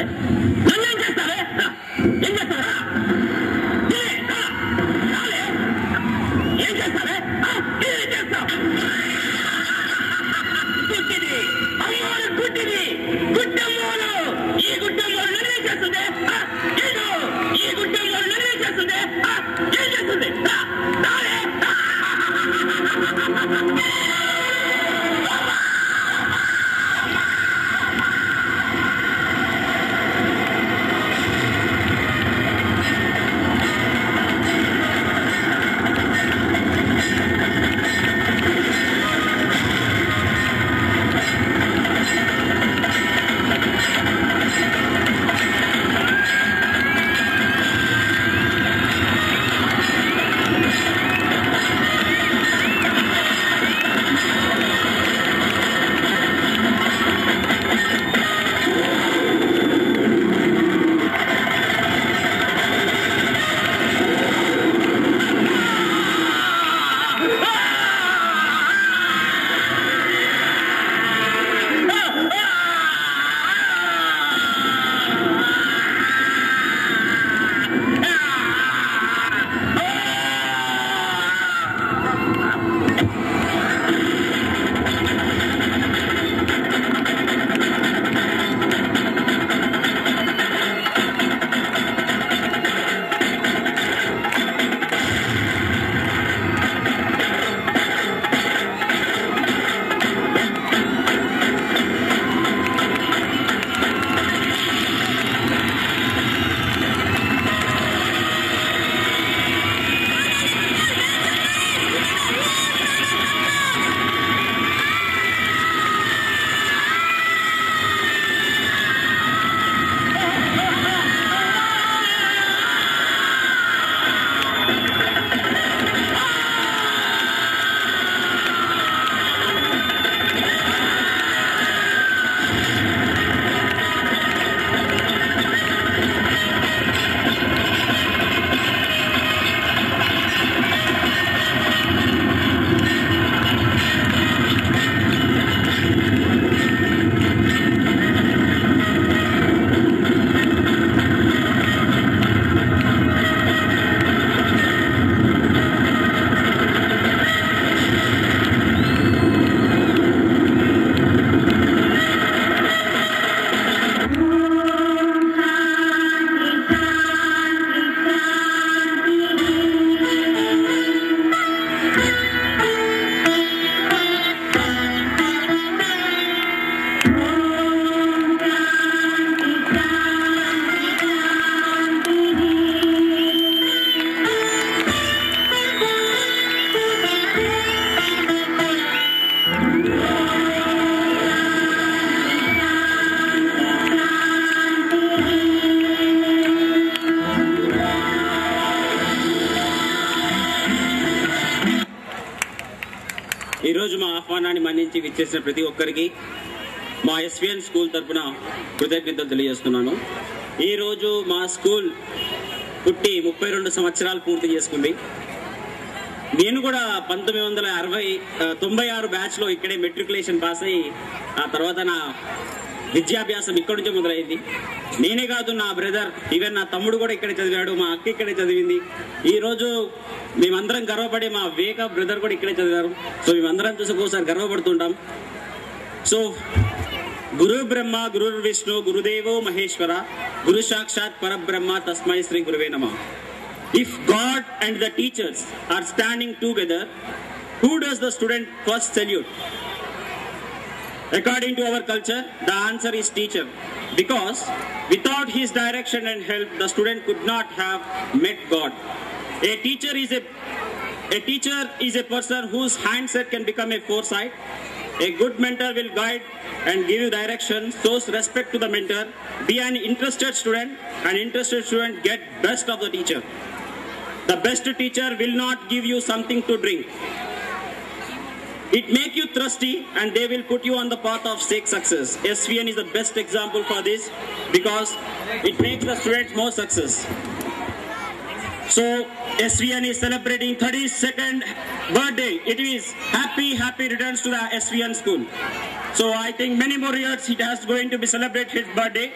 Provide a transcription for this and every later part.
చేస్తావే? నన్నేం చేస్తావే? ఏం చేస్తావా? ఏం చేస్తావే? ఏం చేస్తావు? గుడ్డిది అమ్మోడు, గుడ్డిది గుడ్డమ్మోడు. ఈ గుడ్డమ్మోడు నన్నేం చేస్తుంది? ఈ గుడ్డమ్మోడు నన్నేం చేస్తుంది? ఏం చేస్తుంది? ఈరోజు మా ఆహ్వానాన్ని మన్నించి విచ్చేసిన ప్రతి ఒక్కరికి మా ఎస్విఎన్ స్కూల్ తరఫున కృతజ్ఞతలు తెలియజేస్తున్నాను. ఈరోజు మా స్కూల్ పుట్టి 32 సంవత్సరాలు పూర్తి చేసుకుంది. నేను కూడా 1996 బ్యాచ్లో ఇక్కడే మెట్రికులేషన్ పాస్ అయ్యి ఆ తర్వాత నా విద్యాభ్యాసం ఇక్కడి నుంచే మొదలైంది. నేనే కాదు, నా బ్రదర్, ఈవెన్ నా తమ్ముడు కూడా ఇక్కడే చదివాడు, మా అక్క ఇక్కడే చదివింది. ఈరోజు మేమందరం గర్వపడే మా వేక బ్రదర్ కూడా ఇక్కడే చదివారు. సో మేమందరం చూసి ఒకసారి గర్వపడుతుంటాం. సో గురు బ్రహ్మ గురు విష్ణు గురుదేవో మహేశ్వర గురు సాక్షాత్ పరబ్రహ్మ తస్మై శ్రీ గురువే నమః. If God and the teachers are standing together, who does the student first salute? According to our culture, the answer is teacher, because without his direction and help, the student could not have met God. A teacher is a person whose handset can become a foresight. A good mentor will guide and give you direction, shows respect to the mentor. Be an interested student. An interested student get best of the teacher. The best teacher will not give you something to drink. It make you thirsty and they will put you on the path of success. SVN is the best example for this because it makes the students more success. So SVN is celebrating 32nd birthday. It is happy returns to the SVN school. So I think many more years it has going to be celebrate his birthday.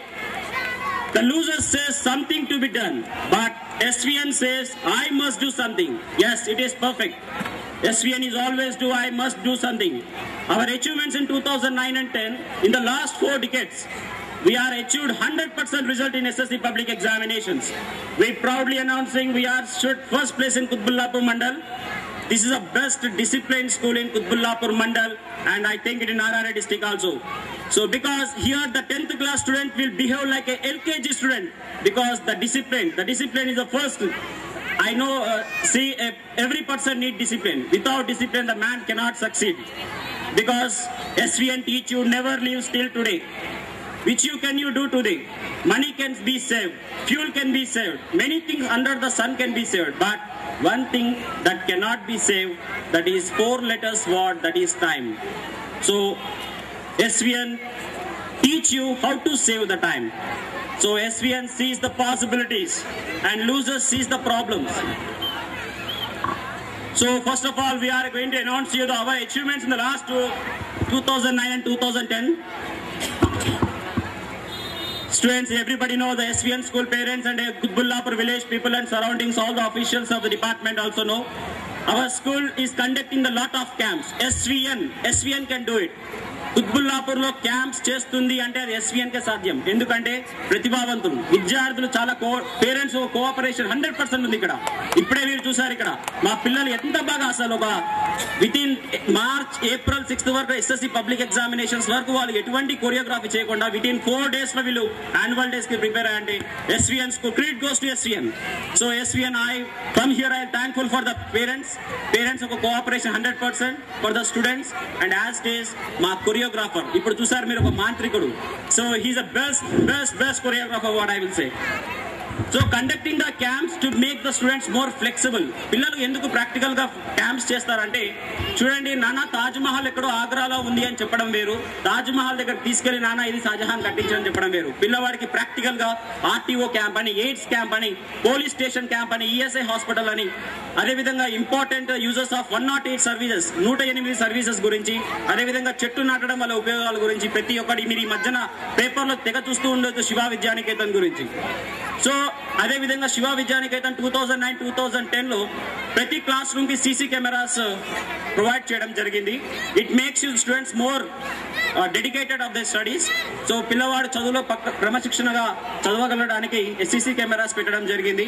the loser says something to be done, but SVN says, I must do something. Yes, it is perfect. SVN is always do, I must do something. Our achievements in 2009 and 10, in the last 4 decades, we are achieved 100% result in SSC public examinations. We proudly announcing we are first place in Kutbullapur Mandal. This is the best disciplined school in Kutbullapur Mandal, and I think it in RRA district also. So because here the 10th class student will behave like a LKG student, because the discipline is the first. I know, every person need discipline. Without discipline, the man cannot succeed. Because SVN teach you never leave still today. Which can you do today? Money can be saved, fuel can be saved, many things under the sun can be saved, but one thing that cannot be saved, that is 4 letters word, that is time. So SVN teach you how to save the time. So SVN sees the possibilities and losers sees the problems. So first of all, we are going to announce you our achievements in the last 2009 and 2010. Students, everybody know the SVN school parents and Kutbullapur village people and surroundings, all the officials of the department also know. Our school is conducting a lot of camps. SVN can do it. Quthbullapur లో camps చేస్తుంది అంటే అది SVN కే సాధ్యం. ఎందుకంటే ప్రతిభావంతులు విద్యార్థులు చాలా parents cooperation 100% ఉంది ఇక్కడ. ఇప్పుడే మీరు చూసారు ఇక్కడ మా పిల్లలు ఎంత బాగా అసలు ఒక వితిన్ మార్చ్ ఏప్రిల్ 6th వరకు SSC పబ్లిక్ ఎగ్జామినేషన్స్ వరకు వాళ్ళు ఎటువంటి కొరియోగ్రఫీ చేయకుండా వితిన్ 4 days లో వీళ్ళు యాన్యువల్ డేస్ కి ప్రిపేర్ అయ్యండి. SVN school credit goes to SVN. So SVN I come here, I am thankful for the parents ఒక cooperation 100% for the students, and as stays మా choreographer. ఇప్పుడు చూసారు మీరు ఒక మాంత్రికుడు. So he's a best choreographer, what I will say. So conducting the camps to make the students more flexible. పిల్లలు ఎందుకు practical గా క్యాంప్స్ చేస్తారంటే, చూడండి నాన్న తాజ్ మహల్ ఎక్కడో ఆగ్రాలో ఉంది అని చెప్పడం వేరు, తాజ్ మహల్ దగ్గర తీసుకెళ్లి నాన్న ఇది షాజహాన్ కట్టించని చెప్పడం వేరు. పిల్లవాడికి ప్రాక్టికల్ గా RTO క్యాంప్ అని, ఎయిడ్స్ క్యాంప్ అని, పోలీస్ స్టేషన్ క్యాంప్ అని, ESI హాస్పిటల్ అని, అదేవిధంగా important users of 108 services 108 services గురించి, అదేవిధంగా చెట్టు నాటడం వల్ల ఉపయోగాల గురించి ప్రతి ఒక్కటి మీరు ఈ మధ్యన పేపర్లో తెగ చూస్తూ ఉండొచ్చు శివ విద్యానికేతన్ గురించి. సో అదేవిధంగా శివ విద్యానికేతన్ 2009-2010 లో ప్రతి క్లాస్ రూమ్ కి CC కెమెరాస్ ప్రొవైడ్ చేయడం జరిగింది. It makes you students more dedicated of the studies. So పిల్లవాడు చదువులో క్రమశిక్షణగా చదవగలడానికి CC కెమెరాస్ పెట్టడం జరిగింది.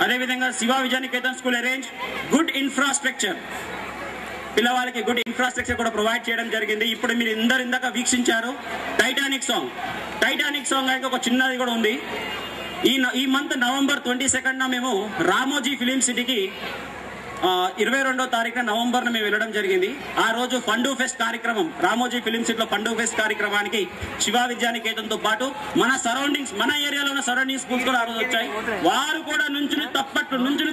అదేవిధంగా Shiva Vidyaniketan school arrange good infrastructure, పిల్లవాళ్ళకి గుడ్ ఇన్ఫ్రాస్ట్రక్చర్ కూడా ప్రొవైడ్ చేయడం జరిగింది. ఇప్పుడు మీరు ఇందాక వీక్షించారు టైటానిక్ సాంగ్ అయితే ఒక చిన్నది కూడా ఉంది. ఈ మంత్ నవంబర్ 22న మేము రామోజీ ఫిలిం సిటీకి 22వ తారీఖున నవంబర్ మేము వెళ్ళడం జరిగింది. ఆ రోజు ఫండు ఫెస్ట్ కార్యక్రమం, రామోజీ ఫిలిం సిటీలో ఫండు ఫెస్ట్ కార్యక్రమానికి శివ విద్యానికేతన్తో పాటు మన సరౌండింగ్స్, మన ఏరియాలో ఉన్న సరౌండింగ్ స్కూల్స్ కూడా ఆ రోజు వచ్చాయి. వారు కూడా నుంచుని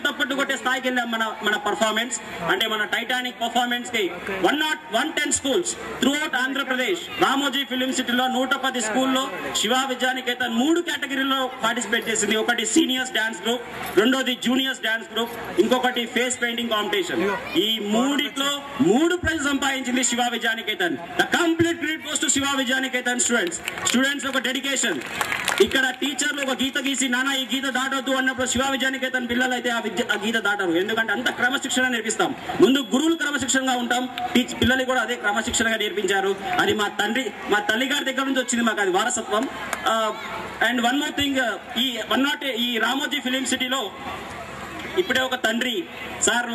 తప్పట్టు కొట్టే స్థాయికి వెళ్ళాం. మన పర్ఫార్మెన్స్ అంటే మన టైటానిక్ పర్ఫార్మెన్స్ కి 110 schools through out Andhra Pradesh, Ramoji film సిటీలో 110 స్కూల్లో శివ విద్యానికేతన్ 3 కేటగిరీలో పార్టిసిపేట్ చేసింది. ఒకటి సీనియర్స్ డాన్స్ గ్రూప్, రెండోది జూనియర్స్ డాన్స్ గ్రూప్, ఇంకొకటి ఫేస్ పెయింటింగ్ కాంపిటీషన్. ఈ మూడిట్లో 3 ప్రైజ్ సంపాదించింది Shiva Vidyaniketan. The complete credit goes to Shiva Vidyaniketan students ఒక డెడికేషన్. ఇక్కడ టీచర్లు ఒక గీత గీసి నాన్న ఈ గీత దాటొద్దు అన్నప్పుడు శివ విద్యానికేతన్ పిల్లలు అయితే ఆ గీత దాటరు. ఎందుకంటే అంత క్రమశిక్షణ నేర్పిస్తాం. ముందు గురువులు క్రమశిక్షణగా ఉంటాం, పిల్లలు కూడా అదే క్రమశిక్షణగా నేర్పించారు. అది మా తల్లిగారి దగ్గర నుంచి వచ్చింది, మాకు అది వారసత్వం. అండ్ వన్ మోర్ థింగ్, ఈ రామోజీ ఫిలిం సిటీలో ఇప్పుడే ఒక తండ్రి సార్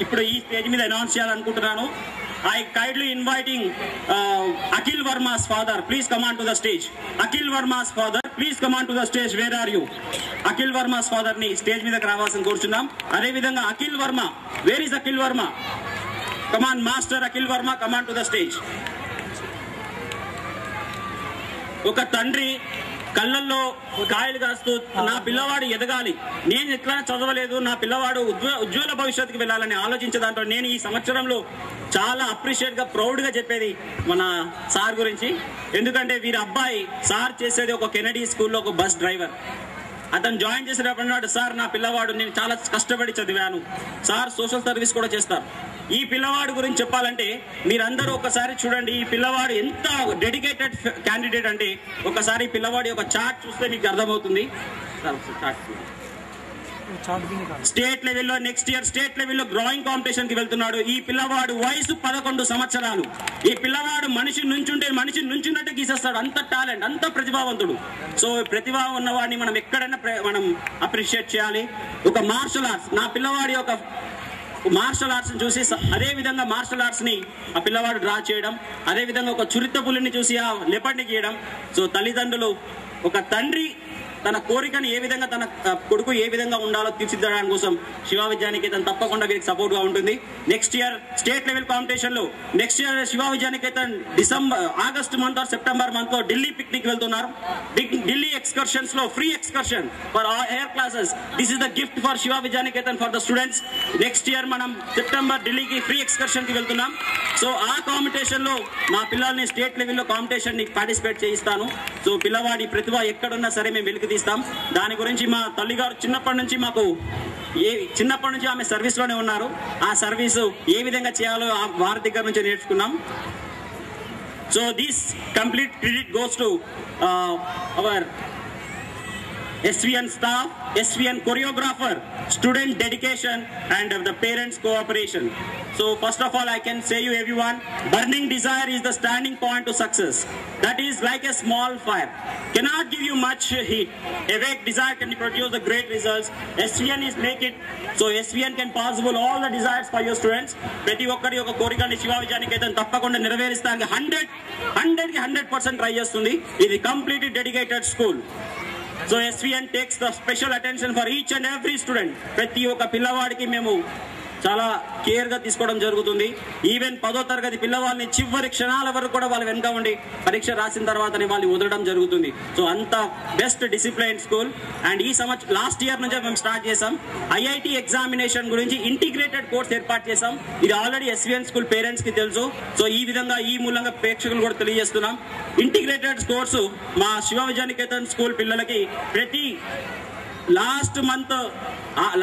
ఇప్పుడు ఈ స్టేజ్ మీద అనౌన్స్ చేయాలనుకుంటున్నాను. I kindly inviting Akhil Verma's father, please come on to the stage. Akhil Verma's father, please come on to the stage. Where are you? Akhil Verma's father ni stage మీదకి రావాల్సిన కోరుచున్నాం. అదే విధంగా Akhil Varma, where is Akhil Verma? Come on, master Akhil Verma, come on to the stage. ఒక తండ్రి కళ్ళల్లో కాయలు కాస్తూ నా పిల్లవాడు ఎదగాలి, నేను ఎట్లా చదవలేదు, నా పిల్లవాడు ఉజ్వల భవిష్యత్తుకి వెళ్ళాలని ఆలోచించే దాంట్లో నేను ఈ సంవత్సరంలో చాలా అప్రిషియేట్ గా ప్రౌడ్ గా చెప్పేది మన సార్ గురించి. ఎందుకంటే వీరి అబ్బాయి సార్ చేసేది ఒక కెనడీ స్కూల్లో ఒక బస్ డ్రైవర్. అతను జాయిన్ చేసేటప్పుడు అన్నాడు, సార్ నా పిల్లవాడు నేను చాలా కష్టపడి చదివాను సార్, సోషల్ సర్వీస్ కూడా చేస్తారు. ఈ పిల్లవాడు గురించి చెప్పాలంటే మీరందరూ ఒకసారి చూడండి, ఈ పిల్లవాడు ఎంత డెడికేటెడ్ క్యాండిడేట్ అంటే ఒకసారి ఈ పిల్లవాడి యొక్క చార్ట్ చూస్తే మీకు అర్థమవుతుంది. స్టేట్ లెవెల్లో నెక్స్ట్ ఇయర్ స్టేట్ లెవెల్లో డ్రాయింగ్ కాంపిటీషన్ కి వెళ్తున్నాడు. ఈ పిల్లవాడు వయసు 11 సంవత్సరాలు. ఈ పిల్లవాడు మనిషి నుంచున్నట్టు గీసేస్తాడు, అంత టాలెంట్, అంత ప్రతిభావంతుడు. సో ప్రతిభ ఉన్నవాడిని మనం ఎక్కడైనా మనం అప్రిషియేట్ చేయాలి. ఒక మార్షల్ ఆర్ట్స్, నా పిల్లవాడి యొక్క మార్షల్ ఆర్ట్స్ చూసి అదే విధంగా మార్షల్ ఆర్ట్స్ ని ఆ పిల్లవాడు డ్రా చేయడం, అదే విధంగా ఒక చురిత పులిని చూసి ఆ లెపర్డ్ని గీయడం. సో తల్లిదండ్రులు, ఒక తండ్రి తన కోరికను ఏ విధంగా తన కొడుకు ఏ విధంగా ఉండాలో తీర్చిదిద్దడానికి కోసం శివ విద్యానికేతన్ తప్పకుండా వీరికి సపోర్ట్ గా ఉంటుంది. Next year state level competition లో next year Shiva Vidyaniketan August month or September month లో ఢిల్లీ పిక్నిక్ వెళ్తున్నారు. ఢిల్లీ ఎక్స్కర్షన్స్ లో free excursion for higher classes. This is the gift for Shiva Vidyaniketan for the students. Next year మనం సెప్టెంబర్ ఢిల్లీకి free excursion కి వెళ్తున్నాం. So ఆ competition లో మా పిల్లల్ని స్టేట్ లెవెల్లో కాంపిటీషన్ ని పార్టిసిపేట్ చేయిస్తాను. సో పిల్లవాడి ప్రతిభ ఎక్కడున్నా సరే మేము వెలికి తీస్తాం. దాని గురించి మా తల్లిగారు చిన్నప్పటి నుంచి ఆమె సర్వీస్ లోనే ఉన్నారు. ఆ సర్వీస్ ఏ విధంగా చేయాలో వారి దగ్గర నుంచి నేర్చుకున్నాం. So this complete credit goes to hour SVN staff, SVN choreographer, student dedication and the parents cooperation. So first of all I can say you everyone, burning desire is the standing point to success. That is like a small fire, cannot give you much heat. A vague desire can produce the great results. SVN is make it so SVN can possible all the desires for your students. ప్రతి ఒక్కరి యొక్క కోరికని శివ విద్యానికేతన్ తప్పకుండా నెరవేరుస్తానికి 100% try చేస్తుంది. ఇది completely dedicated school. So SVN takes the special attention for each and every student. ప్రతి ఒక్క పిల్లవాడికి మేము చాలా కేర్ గా తీసుకోవడం జరుగుతుంది. ఈవెన్ 10వ తరగతి పిల్లవాళ్ళని చివరి క్షణాల వరకు కూడా వాళ్ళు వెనక ఉండి పరీక్ష రాసిన తర్వాతనే వాళ్ళు వదలడం జరుగుతుంది. సో అంత బెస్ట్ డిసిప్లైన్ స్కూల్. అండ్ ఈ సంవత్సరం లాస్ట్ ఇయర్ నుంచే మేము స్టార్ట్ చేసాం. IIT ఎగ్జామినేషన్ గురించి ఇంటిగ్రేటెడ్ కోర్స్ ఏర్పాటు చేసాం. ఇది ఆల్రెడీ SVN స్కూల్ పేరెంట్స్ కి తెలుసు. సో ఈ విధంగా ఈ మూలంగా ప్రేక్షకులు కూడా తెలియజేస్తున్నాం. ఇంటిగ్రేటెడ్ కోర్సు మా శివ విద్యానికేతన్ స్కూల్ పిల్లలకి ప్రతి లాస్ట్ మంత్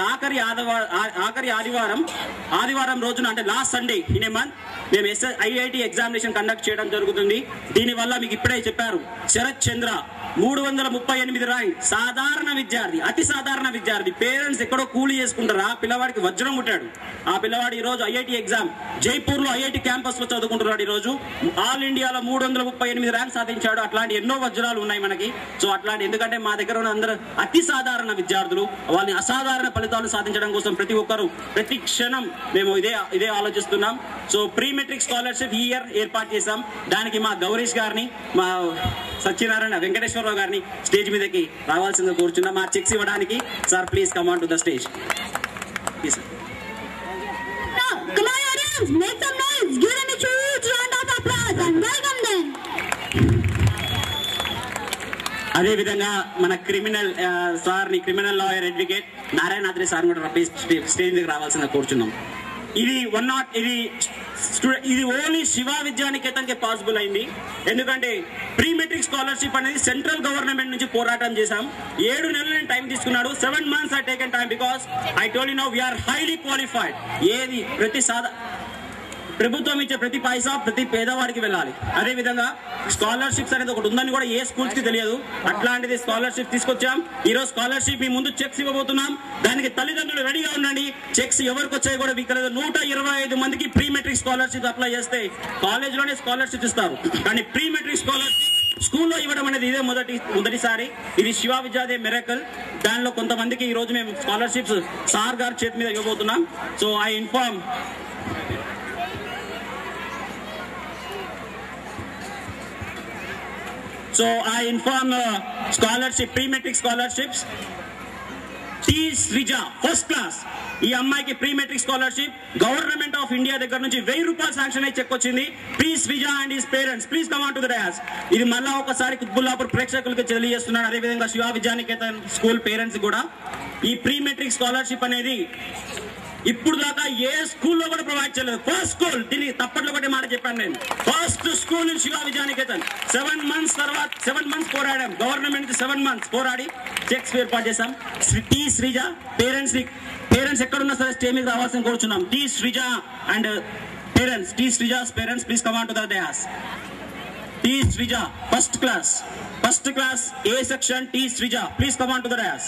ఆఖరి ఆదివారం రోజున, అంటే last Sunday in a month మేము IIT ఎగ్జామినేషన్ కండక్ట్ చేయడం జరుగుతుంది. దీనివల్ల మీకు ఇప్పుడే చెప్పారు, శరత్ చంద్ర 338 ర్యాంక్, సాధారణ విద్యార్థి, అతి సాధారణ విద్యార్థి. పేరెంట్స్ ఎక్కడో కూలి చేసుకుంటారు, ఆ పిల్లవాడికి వజ్రం పుట్టాడు. ఆ పిల్లవాడు ఈ రోజు IIT ఎగ్జామ్ జైపూర్ లో IIT క్యాంపస్ లో చదువుకుంటున్నాడు. ఈ రోజు ఆల్ ఇండియాలో 338 ర్యాంక్ సాధించాడు. అట్లాంటి ఎన్నో వజ్రాలు ఉన్నాయి మనకి. సో అట్లాంటి, ఎందుకంటే మా దగ్గర ఉన్న అందరూ అతి సాధారణ విద్యార్థులు, వాళ్ళని అసాధారణ ఫలితాలు సాధించడం కోసం ప్రతి ఒక్కరు ప్రతి క్షణం మేము ఇదే ఆలోచిస్తున్నాం. సో ప్రీ మెట్రిక్ స్కాలర్షిప్ ఈ ఇయర్ ఏర్పాటు చేశాం. దానికి మా గౌరీష్ గారిని, మా సత్యనారాయణ వెంకటేశ్వరరావు గారిని స్టేజ్ మీదకి రావాల్సిందిగా కోరుచున్నాం. మా చెక్స్ ఇవ్వడానికి. Sir please come on to the stage. అదే విధంగా మన criminal lawyer advocate Narayanadri sir కూడా స్టేజ్ దగ్గర రావాల్సిందిగా కోరుచున్నాం. ఇది ఓన్లీ శివ విద్యానికేతన్ కే పాసిబుల్ అయింది. ఎందుకంటే ప్రీ మెట్రిక్ స్కాలర్షిప్ అనేది సెంట్రల్ గవర్నమెంట్ నుంచి పోరాటం చేశాం. 7 నెలల టైం తీసుకున్నాడు. 7 months I taken time because I told you now we are highly qualified. ఏది ప్రభుత్వం ఇచ్చే ప్రతి పైసా ప్రతి పేదవాడికి వెళ్ళాలి. అదే విధంగా స్కాలర్షిప్స్ అనేది ఒకటి ఉందని కూడా ఏ స్కూల్స్ కి తెలియదు. అట్లాంటిది స్కాలర్షిప్ తీసుకొచ్చాం. ఈ రోజు స్కాలర్షిప్ మీ ముందు చెక్స్ ఇవ్వబోతున్నాం. దానికి తల్లిదండ్రులు రెడీగా ఉండండి. చెక్స్ ఎవరికి వచ్చాయి కూడా మీకు 125 మందికి ప్రీ మెట్రిక్ స్కాలర్షిప్ అప్లై చేస్తే కాలేజ్ లోనే స్కాలర్షిప్ ఇస్తారు. కానీ ప్రీ మెట్రిక్ స్కాలర్షిప్ స్కూల్లో ఇవ్వడం అనేది ఇదే మొదటిసారి. ఇది శివ విద్యాదే మిరకల్. దానిలో కొంతమందికి ఈ రోజు మేము స్కాలర్షిప్స్ సార్ గారి చేతి మీద ఇవ్వబోతున్నాం. So I inform scholarship, pre-matric scholarships. T. Srija, first class. ఈ అమ్మాయికి pre matric scholarship government of India దగ్గర నుంచి 1000 రూపాయలు శాంక్షన్ అయి చెక్ వచ్చింది. Please Vija and his parents please come on to the dais. ఇది మళ్ళా ఒకసారి కుత్బుల్లాపూర్ ప్రేక్షకులకు తెలియజేస్తున్నాను. అదేవిధంగా శివ విద్యానికేతన్ స్కూల్ పేరెంట్స్ కూడా ఈ ప్రీ మెట్రిక్ స్కాలర్షిప్ అనేది ఇప్పుడు దాకా ఏ స్కూల్లో కూడా ప్రొవైడ్ చేయలేదు. ఫస్ట్ స్కూల్, దీనికి తప్పట్లో ఒకటి మాట చెప్పాను నేను, first school Shiva Vidyaniketan. 7 months పోరాడాం, గవర్నమెంట్ 7 months పోరాడి చెక్స్ ఏర్పాటు చేశాం. టీ శ్రీజ పేరెంట్స్ ఎక్కడున్నా సరే స్టేజ్ మీద రావాల్సిన కోరుచున్నాం. T Sreeja and parents, T Sreeja's parents please come on to the dais. T Sreeja first class A section, T Sreeja please come on to the dais.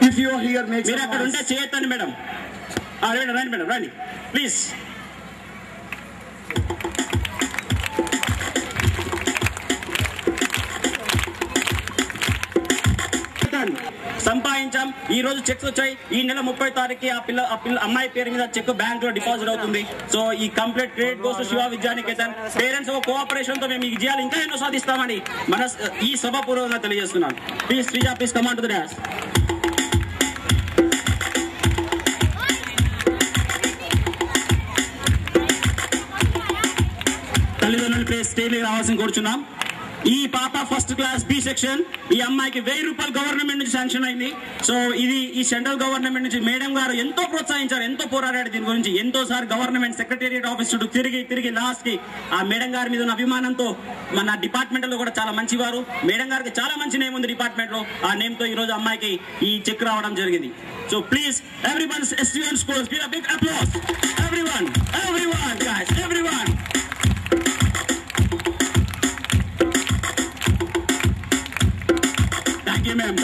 If you are here, make మీరు అక్కడ ఉంటే చేయొద్దండి madam. రండి మేడం, రండి please. సంపాదించాం. ఈ రోజు checks వచ్చాయి. ఈ నెల 30 తారీఖు ఆ అమ్మాయి పేరు మీద చెక్ బ్యాంక్ లో డిపాజిట్ అవుతుంది. సో ఈ complete credit goes to Shiva Vidyaniketan. Parents cooperation తో మేము ఈ విజయాలు ఇంకా ఎన్నో సాధిస్తామని మన ఈ సభాపూర్వకంగా తెలియజేస్తున్నాను. Please Sreeja, please come on to the dais. తల్లిదండ్రులు ప్లీజ్ స్టేజ్ మీద రావాల్సిన కోరుచున్నాం. ఈ పాప ఫస్ట్ క్లాస్ బి సెక్షన్. ఈ అమ్మాయికి 1000 రూపాయలు గవర్నమెంట్ నుంచి శాంక్షన్ అయింది. సో ఇది ఈ సెంట్రల్ గవర్నమెంట్ నుంచి మేడం గారు ఎంతో ప్రోత్సహించారు, ఎంతో పోరాడారు దీని గురించి. ఎంతోసారి గవర్నమెంట్ సెక్రటేరియట్ ఆఫీస్ చుట్టూ తిరిగి లాస్ట్ కి ఆ మేడం గారి మీద ఉన్న అభిమానంతో మన డిపార్ట్మెంట్ లో కూడా చాలా మంచివారు. మేడం గారికి చాలా మంచి నేమ్ ఉంది డిపార్ట్మెంట్ లో. ఆ నేమ్ తో ఈ రోజు అమ్మాయికి ఈ చెక్ రావడం జరిగింది. So please everyone, STN schools, give a big applause. Everyone guys, everyone.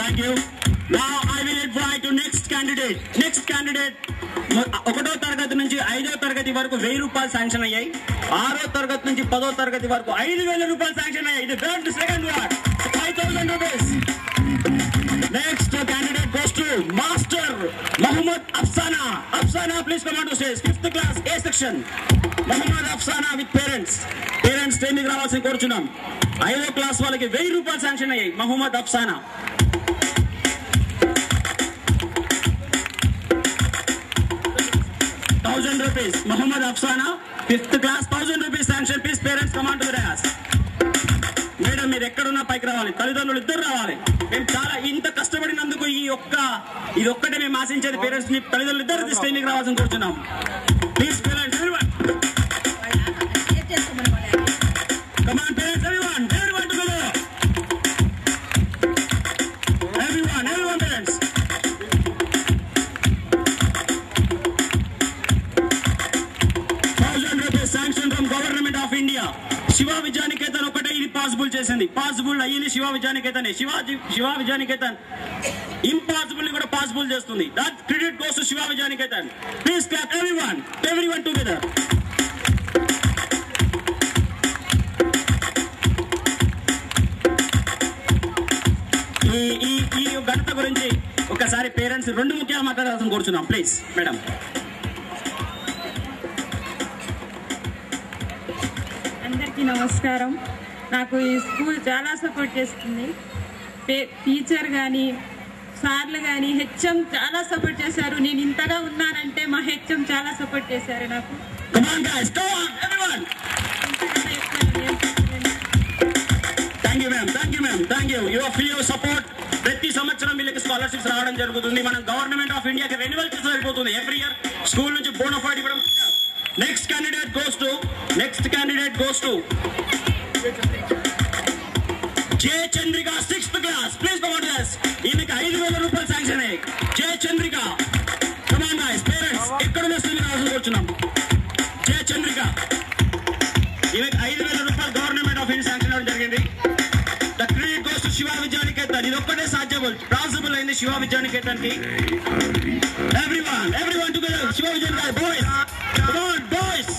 Thank you. Now I will invite to next candidate. ఒకటో తరగతి నుంచి 5వ తరగతి వరకు 1000 రూపాయలు శాంక్షన్ అయ్యాయి. 6వ తరగతి నుంచి 10వ తరగతి వరకు 5000 రూపాయలు శాంక్షన్ అయ్యాయి. ఇది second ward 5000 rupees. Next candidate goes to master Mohammed Afsana please come on to stage. 5th class A section Mohammed Afsana with parents stage మీద రావాల్సిన కోరుచున్నాం. 5వ క్లాస్ వాళ్ళకి 1000 రూపాయలు శాంక్షన్ అయ్యాయి. Mohammed Afsana 1000 rupees. Muhammad Afsana, 5th class, 1000 rupees sanction. Please parents come on to the dais. Madam మీరు ఎక్కడున్నా పైకి రావాలి, తల్లిదండ్రులు ఇద్దరు రావాలి. మేము చాలా ఇంత కష్టపడినందుకు ఇది ఒక్కటే మేము ఆశించేది. పేరెంట్స్ ని తల్లిదండ్రులు ఇద్దరు స్టేజ్ మీద రావాల్సిన కోరుచున్నాం. Please parents come on parents, everyone together. Everyone parents. Sanction from Government of India. Shiva Vidyaniketan ఒకటే ఇది పాసిబుల్ చేసింది. పాసిబుల్ అయ్యింది శివ విద్యానికేతన్. శివ విద్యానికేతన్ ఇంపాసిబుల్ కూడా పాసిబుల్ చేస్తుంది. That credit goes to Shiva Vidyaniketan. Please clap everyone together. ఈ ఘనత గురించి ఒకసారి పేరెంట్స్ 2 ముఖ్యాలు మాట్లాడాల్సిన కోరుచున్నాం. Please madam. అందరికీ నమస్కారం. నాకు ఈ స్కూల్ చాలా సపోర్ట్ చేస్తుంది. టీచర్ కానీ సార్లు కానీ హెచ్ఎం చాలా సపోర్ట్ చేశారు. నేను ఇంతగా ఉన్నానంటే మా హెచ్ఎం చాలా సపోర్ట్ చేశారు నాకు. ప్రతి సంవత్సరం వీళ్ళకి స్కాలర్షిప్స్ రావడం జరుగుతుంది. మనం గవర్నమెంట్ ఆఫ్ ఇండియాకి రెన్యువల్ చేసి సరిపోతుంది. ఎవ్రీ ఇయర్ స్కూల్ నుంచి బోనఫైడ్ ఇవ్వడం. Next candidate goes to J Chandrika 6th class. Please come on guys. ఈమెకి 5000 రూపాయలు శాంక్షన్ అయ్యాయి. J Chandrika come on guys. Parents ఎక్కడ వస్తుంది రావాల్సి కూర్చున్నాం. జే చంద్రిక ఈమెకి 5000 రూపాయలు గవర్నమెంట్ ఆఫ్ ఇండియా శాంక్షన్ అవ్వడం జరిగింది. The credit goes to Shiva Vidyaniketan. ఇది ఒక్కటే పాసిబుల్ అయింది శివ విద్యానికేతన్ కి. everyone together. Shiva Vidyaniketan boys, come on boys.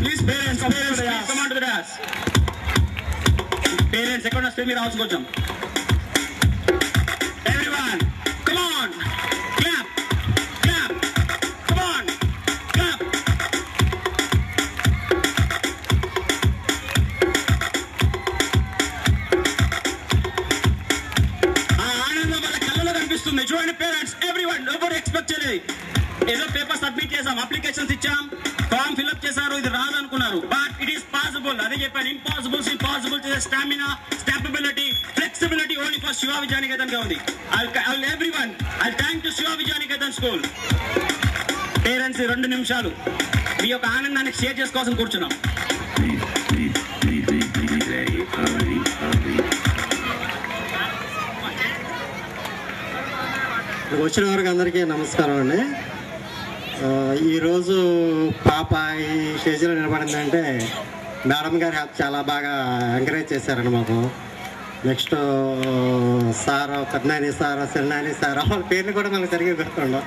Please parents come on to the dais. Parents ఎక్కడ స్టేజ్ మీద రావాల్సి కొంచెం. Everyone come on, clap, come on, clap. ఆనందం వాళ్ళ కళ్ళలో కనిపిస్తుంది. చూడండి పేరెంట్స్, everyone nobody expect చేయలేదు. ఏదో పేపర్ సబ్మిట్ చేసాం, అప్లికేషన్స్ ఇచ్చాం, ఫామ్ ఫిల్అప్ చేశారు, ఇది రాదనుకున్నారు. But it is impossible. అదే చెప్పాను, impossibles impossible to the stamina, stability, flexibility only for Shiva Vijayaniketan గా ఉంది. I'll thank to Shiva Vijayaniketan school. Parents 2 నిమిషాలు మీ యొక్క ఆనందాన్ని షేర్ చేసుకోవాల్సిన కూర్చున్నాం. వచ్చిన వారికి అందరికీ నమస్కారం అండి. ఈరోజు పాప ఈ స్టేజ్లో నిలబడిందంటే మేడం గారు చాలా బాగా ఎంకరేజ్ చేశారండి మాకు. నెక్స్ట్ సార్, పెద్దనాని సార్, చిన్నాని సార్, వాళ్ళ పేర్లు కూడా మనకు సరిగ్గా గుర్తుండవు.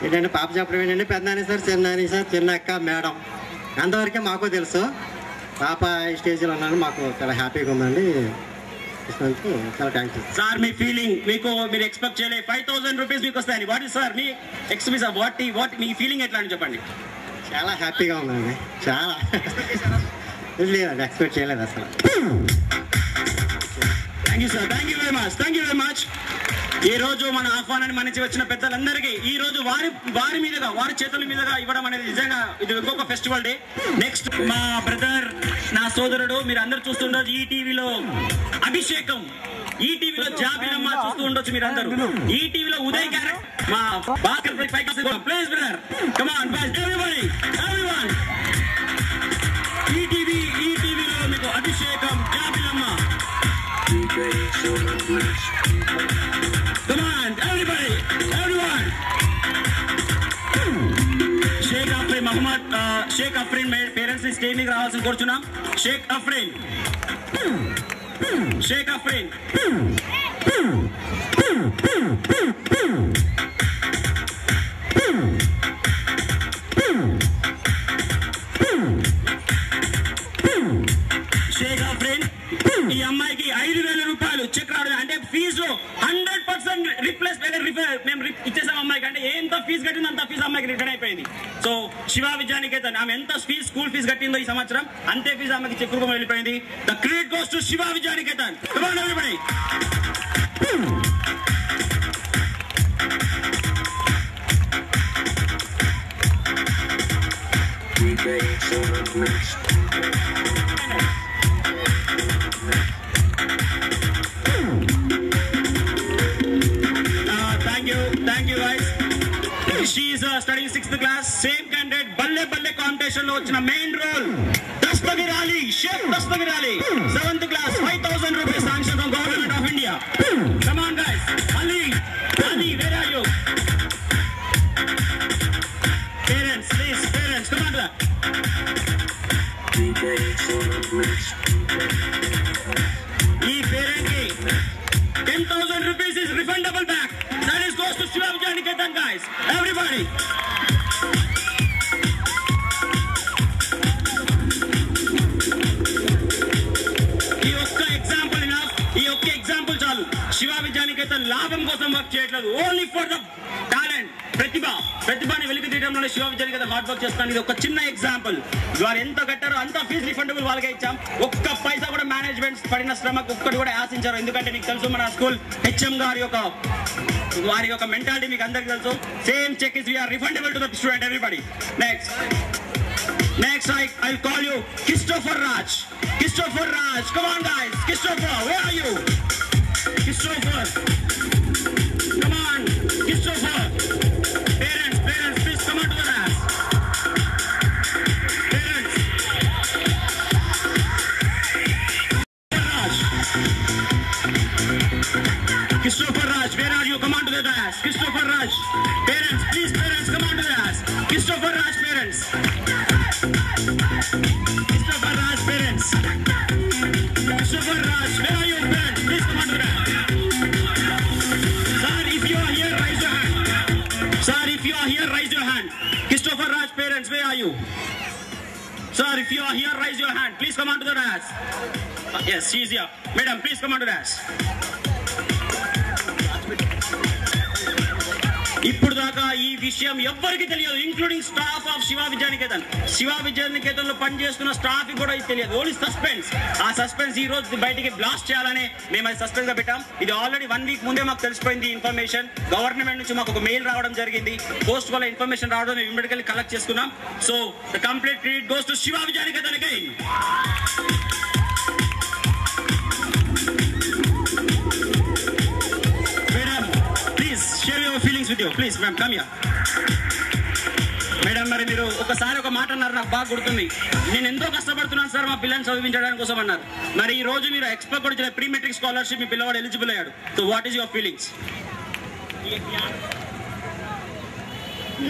ఏంటంటే పాప చెప్పడం ఏంటంటే పెద్దనాని సార్, చిన్నాని సార్, చిన్నక్క, మేడం అంతవరకే మాకు తెలుసు. పాప ఈ స్టేజ్లో ఉన్నాను, మాకు చాలా హ్యాపీగా ఉందండి. చాలా థ్యాంక్స్ సార్. మీ ఫీలింగ్, మీకు మీరు ఎక్స్పెక్ట్ చేయలేదు 5,000 రూపీస్ మీకు వస్తాయని. What is sir me experience, me feeling ఎట్లా అని చెప్పండి. చాలా హ్యాపీగా ఉందండి, చాలా లేదండి, ఎక్స్పెక్ట్ చేయలేదు అసలు. Thank you sir, thank you very much. ఈ రోజు మన ఆహ్వానాన్ని మన్నించి వచ్చిన పెద్దలందరికీ ఈ రోజు వారి మీదుగా, వారి చేతుల మీదుగా ఇవ్వడం అనేది నిజంగా ఇది ఇంకొక ఫెస్టివల్ డే. నెక్స్ట్ మా బ్రదర్, నా సోదరుడు, మీరు అందరు చూస్తుండొచ్చు ఈ టీవీలో అభిషేకం, ఈ టీవీలో జాబిలమ్మ చూస్తూ ఉండొచ్చు మీరు అందరూ. ఈ టీవీలో ఉదయ్ క్యారెట్, మా Bhaskar please brother come on everybody everyone. ఈ టీవీలో మీకు అభిషేకం, జాబిలమ్మ. Come on, everybody, everyone. Sheikh Afrin Muhammad, Sheikh Afrin parents ని స్టేజ్ మీద రావాల్సిన కోరుచున్నాం. Sheikh Afrin. షేక్ ఆఫ్రిన్, ఈ అమ్మాయికి 5,000 రూపాయలు చెక్ రావడం అంటే ఫీజు 100% రిప్లేస్ మేము ఇచ్చేసాం అమ్మాయికి. అంటే ఎంత ఫీజు కట్టిందో అంత ఫీజు అమ్మాయికి రిటర్న్ అయిపోయింది. సో శివ విద్యానికేతన్ ఆమె ఎంత స్కూల్ ఫీజు కట్టిందో ఈ సంవత్సరం అంతే ఫీజు అమ్మాయికి చెక్ రూపంలో వెళ్ళిపోయింది. The credit goes to Shiva Vidyanikethan. Come on everybody. Thank you guys. She is studying 6th class. Same candidate, balle competition lo vachina main role Dastagir Ali, Sheikh Dastagir Ali, 7th class, 5,000 rupees sanction from Government of India. Come on guys. Ali, where are you? Parents, please, come on to that. Ee parent ki 10,000 rupees is refundable back. That is goes to Shiva Vijayaniketan guys. Everybody. ఈ ఒక్క example చాలు. శివ విద్యానికేతన్ లాభం కోసం work చేయట్లేదు, only for the talent, ప్రతిభని వెలికి తీయడంలోనే Shiva Vidyanikethan hard work చేస్తాను. ఇది ఒక చిన్న ఎగ్జాంపుల్. వారు ఎంత కట్టారో అంత ఫీజు రిఫండబుల్ వాళ్ళకే ఇచ్చాం. ఒక్క పైసా కూడా మేనేజ్మెంట్ పడిన శ్రమకు ఒక్కటి కూడా ఆశించారు. ఎందుకంటే నీకు తెలుసు మన స్కూల్ హెచ్ఎం గారి వారి యొక్క మెంటాలిటీ మీకు అందరికి తెలుసు. Same check is we are refundable to the student everybody. Next, I'll call you Christopher Raj. Come on guys. Christopher, where are you? Christopher. Come on, Christopher. Parents, please come on to the class. Parents. Christopher Raj, where are you? Come on to the class. Christopher Raj. Parents, please, come on to the class. Christopher Raj, parents. Christopher Raj, parents. Christopher Raj, where are you, parents? Please come on to that. Sir, if you are here, raise your hand. Christopher Raj, parents, where are you? Sir, if you are here, raise your hand. Please come on to the dais. Yes, she is here. Madam, please come on to the dais. ఇప్పుడు దాకా ఈ విషయం ఎవ్వరికి తెలియదు, including staff of Shiva Vidyanikethan. Shiva Vidyanikethan లో పనిచేస్తున్న staff కూడా ఇది తెలియదు. Only suspense. ఆ సస్పెన్స్ ఈ రోజు బయటికి బ్లాస్ట్ చేయాలని మేము అది సస్పెన్స్ గా పెట్టాం. ఇది ఆల్రెడీ 1 వీక్ ముందే మాకు తెలిసిపోయింది ఇన్ఫర్మేషన్. గవర్నమెంట్ నుంచి మాకు ఒక మెయిల్ రావడం జరిగింది. పోస్ట్ వల్ల ఇన్ఫర్మేషన్ రావడం మేము ఇమ్మీడియట్లీ కలెక్ట్ చేసుకున్నాం. So the complete credit goes to Shiva Vidyanikethan again. Share your feelings with you, please, ma'am. Come here. Madam, మరి మీరు ఒకసారి ఒక మాట అన్నారు, నాకు బాగా గుర్తుంది. నేను ఎంతో కష్టపడుతున్నాను సార్ మా పిల్లల్ని చదివించడానికి కోసం అన్నారు. మరి ఈ రోజు మీరు ఎక్స్పెక్ట్ కూడా ప్రీ మెట్రిక్ స్కాలర్షిప్ మీ పిల్లవాడు ఎలిజిబుల్ అయ్యాడు. So what is your feelings?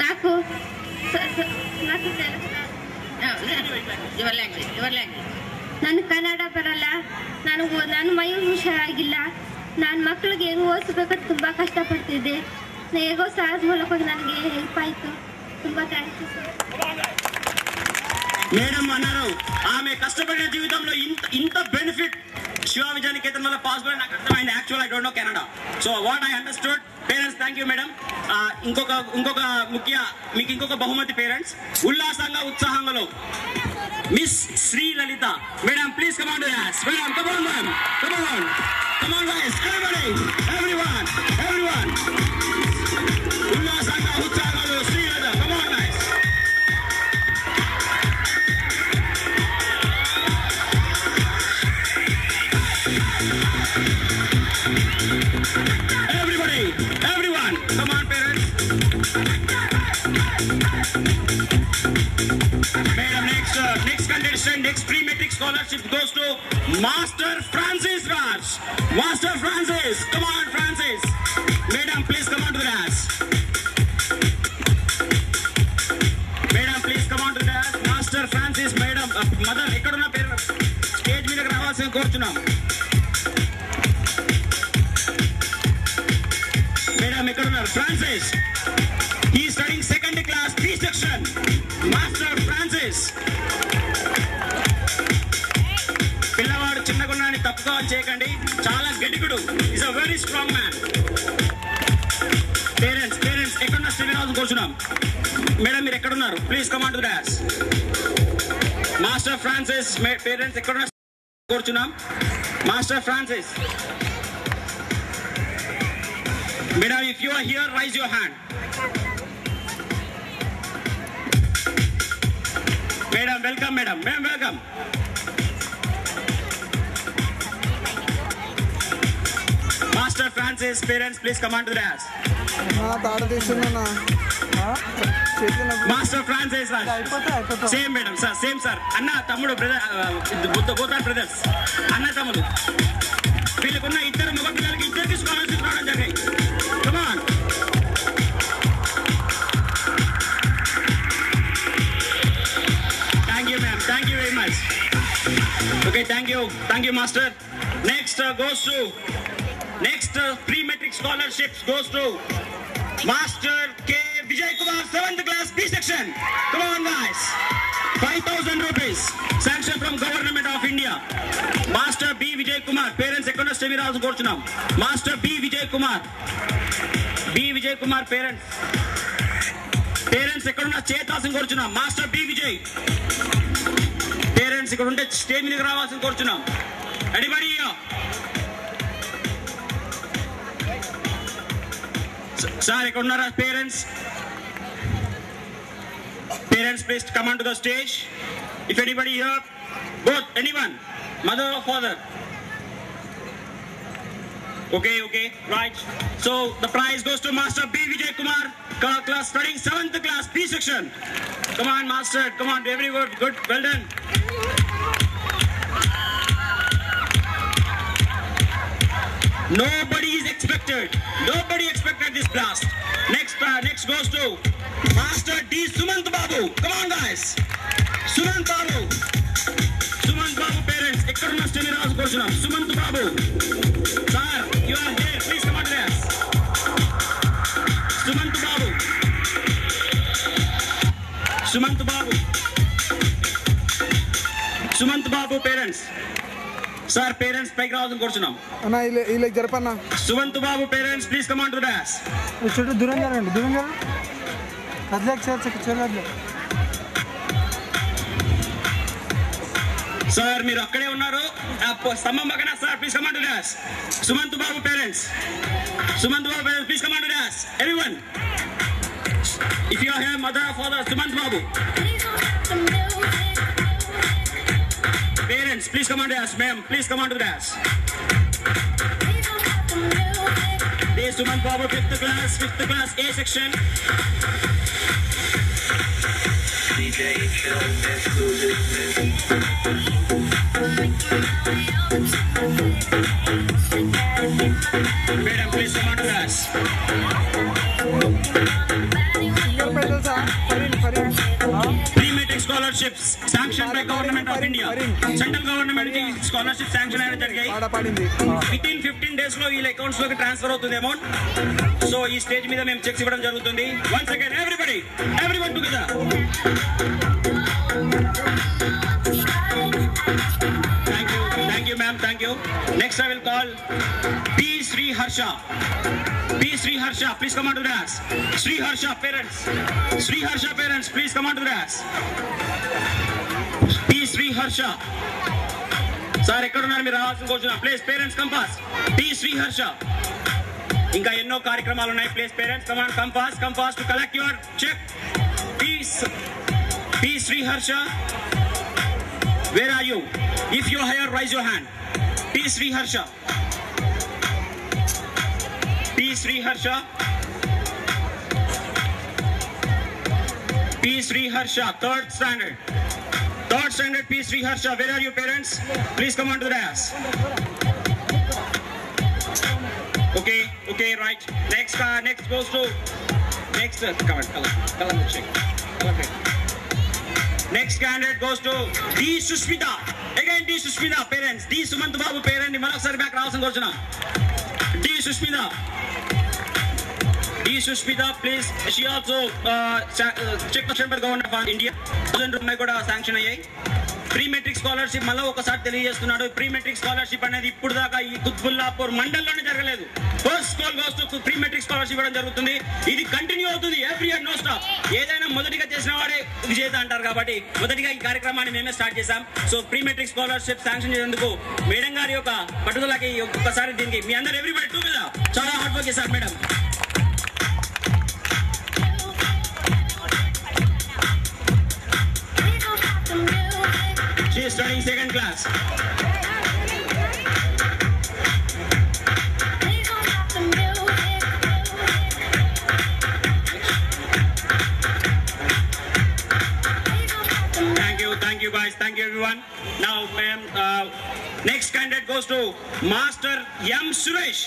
నాకు ನಾನು ಕನ್ನಡ ಬರಲ್ಲ, ನಾನು ಮೈಯೂ ಹುಷಾರಾಗಿಲ್ಲ. ನಾನು ಮಕ್ಕಳಿಗೆ ಹೆಂಗೆ ಓದಿಸ್ಬೇಕಂತ ತುಂಬ ಕಷ್ಟಪಡ್ತಿದ್ದೆ. ಹೇಗೋ ಸಾಹಸ ಮೂಲಕ ನನಗೆ ಹೆಲ್ಪ್ ಆಯಿತು. ತುಂಬ ಥ್ಯಾಂಕ್ಸ್ ಸರ್. మేడం అన్నారు ఆమె కష్టపడిన జీవితంలో ఇంత బెనిఫిట్ శివ విద్యానికేతన్ వల్ల పాసిబుల్ అని నాకు అర్థమైంది. Actual I don't know Canada. So what I understood. Parents thank you madam. మీకు ఇంకొక బహుమతి పేరెంట్స్. ఉల్లాసంగా ఉత్సాహంలో miss Shri Lalitha madam, please come on to us. Madam, come on ma'am, come on guys, everyone. ఉల్లాసంగా ఉత్సాహంలో Shri Lalitha, come on guys. Everyone, come on parents. Madam, next contestant, next pre-matric scholarship goes to Master Francis Raj. Master Francis, come on Francis. Madam, please come on to the dais. Madam, please come on to the dais. Master Francis, madam, mother, ekkadunna parents stage meedaki ravalsini koruchunnam. Madam, ekkadunnaru Francis. He is studying 2nd class B section. Master Francis. పిల్లవాడు చిన్నగున్నాని తప్పుగా చేయకండి, చాలా గట్టిగుడు. Is a very strong man. Parents ఎక్కడున్న శ్రీనివాసం కూర్చున్నాం. Madam, మీరు ఎక్కడున్నారు? Please come on to the dais. Master Francis, parents ఎక్కడున్న కూర్చున్నాం. Master Francis. Madam, if you are here, raise your hand. Madam, welcome, madam. Madam, welcome. Master Francis, parents, please come on to the dais. Master Francis, same madam, sir, same sir. Anna, Tamudu, brother, both are brothers. Anna, Tamudu. వీళ్ళకున్న ఇద్దరు మగ పిల్లలకి ఇద్దరికి scholarship రావడం జరిగాయి. Come on. Thank you, ma'am. Thank you very much. Okay, thank you, master. Next goes to pre-matric scholarships goes to Master K. Vijay Kumar, 7th class B section. Come on, guys. 5,000 rupees sanction from Government of India. Master B. Vijay Kumar, parents ekkada stemi rasu koruchunnam. Master B. Vijay Kumar, parents ekkada చేతాసం కోరుచున్నాం. Master B Vijay, parents ఇక్కడ ఉంటే stage మీదకి రావాల్సింది కోరుచున్నాం. Anybody sir ఇక్కడ ఉన్నారా? Parents please come on to the stage. If anybody here, both, anyone, mother or father. Okay, right. So the prize goes to Master B. Vijay Kumar, class studying 7th class B section. Come on, master, come on, everyone, good, well done. Nobody expected this blast. Next goes to Master D. Sumant Babu. Come on, guys. Sumant Babu, parents, ekkadunna stemi rasu koruchunnam. Sumant Babu, sir, you are here. Please come on to us. Sumant Babu, parents. Sir, parents, payki ravalsini koruchunnam. Anna, ile jarapana. Sumant Babu, parents, please come on to us. Chudu duran jarandi. Sir మీరు అక్కడే ఉన్నారు స్తంభం పక్కన sir please come on to dash Sumanth Babu parents please come on to dash everyone if you have mother father Sumanth Babu parents please come on to dash ma'am please come on to dash they Sumanth Babu 5th class A section Madam, please come on to us. Pre-matric scholarships sanctioned by Government of India. Central Government scholarship sanction ayina jargayi. Within 15 days lo ee accounts loki transfer avutundi amount. So ee stage meeda mem checks ivvadam jarugutundi. Once again everyone together. Thank you ma'am, thank you. Next I will call P. Sri Harsha, please come on to the dais. Sri Harsha parents, please come on to the dais. P. Sri Harsha. Sir, ekkadunaru meer ravalsini koruchuna. Please parents come fast. P. Sri Harsha. Inka enno కార్యక్రమాలు ఉన్నాయి. Please parents come fast to collect your check. P. Sri Harsha. Where are you? If you are here, raise your hand. P. Sri Harsha. P. Sri Harsha. P. Sri Harsha, 3rd standard. P. Sri Harsha. Where are you parents? Please come on to the dais. Okay, right. Next goes to come on, check. Next candidate goes to D. Sushmita. Again D. Sushmita parents. D. Sumant Babu parent ni malakasari back ravalsini koruchuna. D. Sushmita please. She also check by Government of India. 1000 rupees kuda sanction ayyayi. Pre-matric scholarship malla okasari తెలియజేస్తున్నాడు. Pre-matric scholarship అనేది ఇప్పుడు దాకా ఈ కుత్బుల్లాపూర్ మండలంలోనే జరగలేదు. First school goes to pre-metric scholarship ఇవ్వడం జరుగుతుంది. ఇది కంటిన్యూ అవుతుంది ఎవ్రీ ఇయర్ నో స్టాప్. ఏదైనా మొదటిగా చేసిన వాడే విజేత అంటారు కాబట్టి మొదటిగా ఈ కార్యక్రమాన్ని మేమే స్టార్ట్ చేశాం. సో ప్రీ-మెట్రిక్ స్కాలర్షిప్ శాంక్షన్ చేసేందుకు మేడం గారి యొక్క పట్టుదలకి ఒక్కసారి దీనికి మీ అందరూ ఎవ్రీబడి టూ మీద చాలా హార్డ్ వర్క్ చేశారు madam. She is studying 2nd class. Thank you guys. Thank you everyone. Now, ma'am, next candidate goes to Master M. Suresh.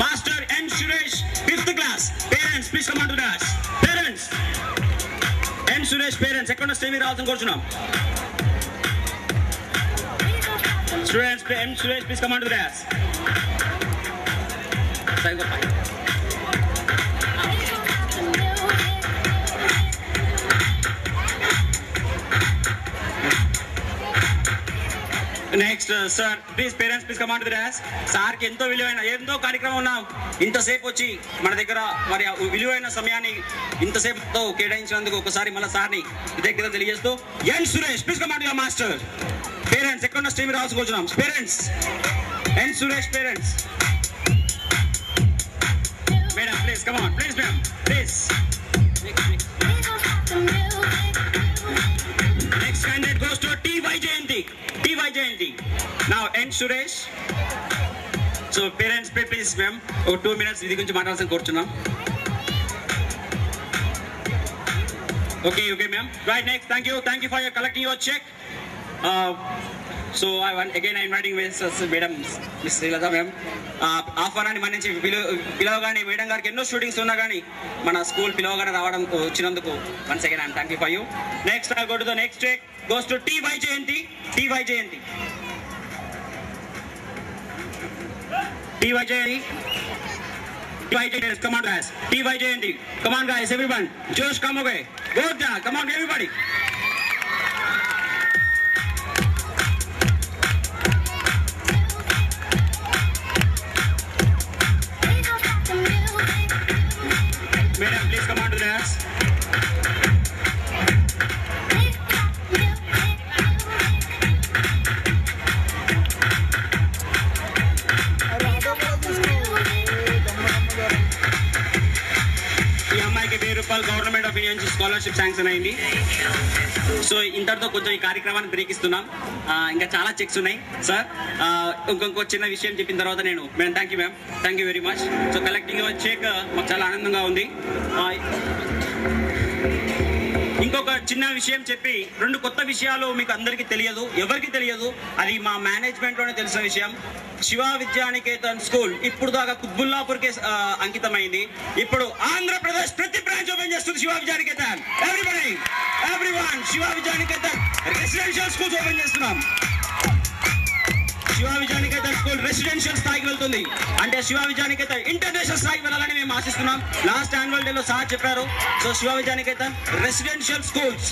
Master N. Suresh, 5th class. Parents, please come on to the dais. Parents. N. Suresh parents. Ekkada stay meer ravalsini koruchunam. Students, M. Suresh, please come on to the dais. Next, sir, please parents, please come on to the dais. Sir ki ento viluvaina ento కార్యక్రమం ఉన్నా ఇంతసేపు వచ్చి మన దగ్గర మరి విలువైన సమయాన్ని ఇంతసేపుతో కేటాయించినందుకు ఒకసారి మళ్ళీ సార్ని దగ్గర తెలియజేస్తూ N Suresh please come on to your master. Parents ఎక్కడ స్టేజ్ రావాల్సి కూర్చున్నాం. Parents N Suresh parents madam please come on please ma'am please. Next candidate goes to T.Y. Jayanti. Now N. Suresh. So parents, please ma'am, 2 minutes ఇది గురించి మాట్లాడాల్సిన కోరుచున్నాం. Okay ma'am. Right, next. Thank you for your collecting your check. So I'm inviting Madam Miss Srilata ma'am. ఆహ్వానాన్ని మన్నించి పిలవగానే madam గారికి ఎన్నో shootings ఉన్నా కానీ మన స్కూల్ పిలవగానే రావడం వచ్చినందుకు once again I'm thanking for you. Next I'll go to the next check goes to T.Y. Jayanti. T.Y. Jayanti, come on guys. T.Y. Jayanti, come on guys, everyone. Josh, come okay. Go there, come on everybody. Madam, please come on to the dais. నుంచి scholarship sanction అయింది. So ఇంతటితో కొంచెం ఈ కార్యక్రమాన్ని break ఇస్తున్నాం. ఇంకా చాలా checks ఉన్నాయి సార్. ఇంకొక చిన్న విషయం చెప్పిన తర్వాత madam thank you ma'am, thank you very much. So collecting check మాకు చాలా ఆనందంగా ఉంది. ఇంకొక చిన్న విషయం చెప్పి 2 కొత్త విషయాలు మీకు అందరికీ తెలియదు, ఎవరికి తెలియదు, అది మా మేనేజ్మెంట్ లోనే తెలిసిన విషయం. శివ విద్యానికేతన్ స్కూల్ ఇప్పుడు దాకా కుత్బుల్లాపూర్ కే అంకితమైంది. ఇప్పుడు ఆంధ్రప్రదేశ్ ప్రతి బ్రాంచ్ ఓపెన్ చేస్తుంది Shiva Vidyanikethan. Everyone Shiva Vidyanikethan residential schools open చేస్తున్నాం. శివ విద్యానికేతన్ స్కూల్ రెసిడెన్షియల్ స్థాయికి వెళ్తుంది. అంటే శివ విద్యానికేతన్ ఇంటర్నేషనల్ స్థాయికి వెళ్ళాలని మేము ఆశిస్తున్నాం. లాస్ట్ యాన్యువల్ డేలో సార్ చెప్పారు. So Shiva Vidyanikethan residential schools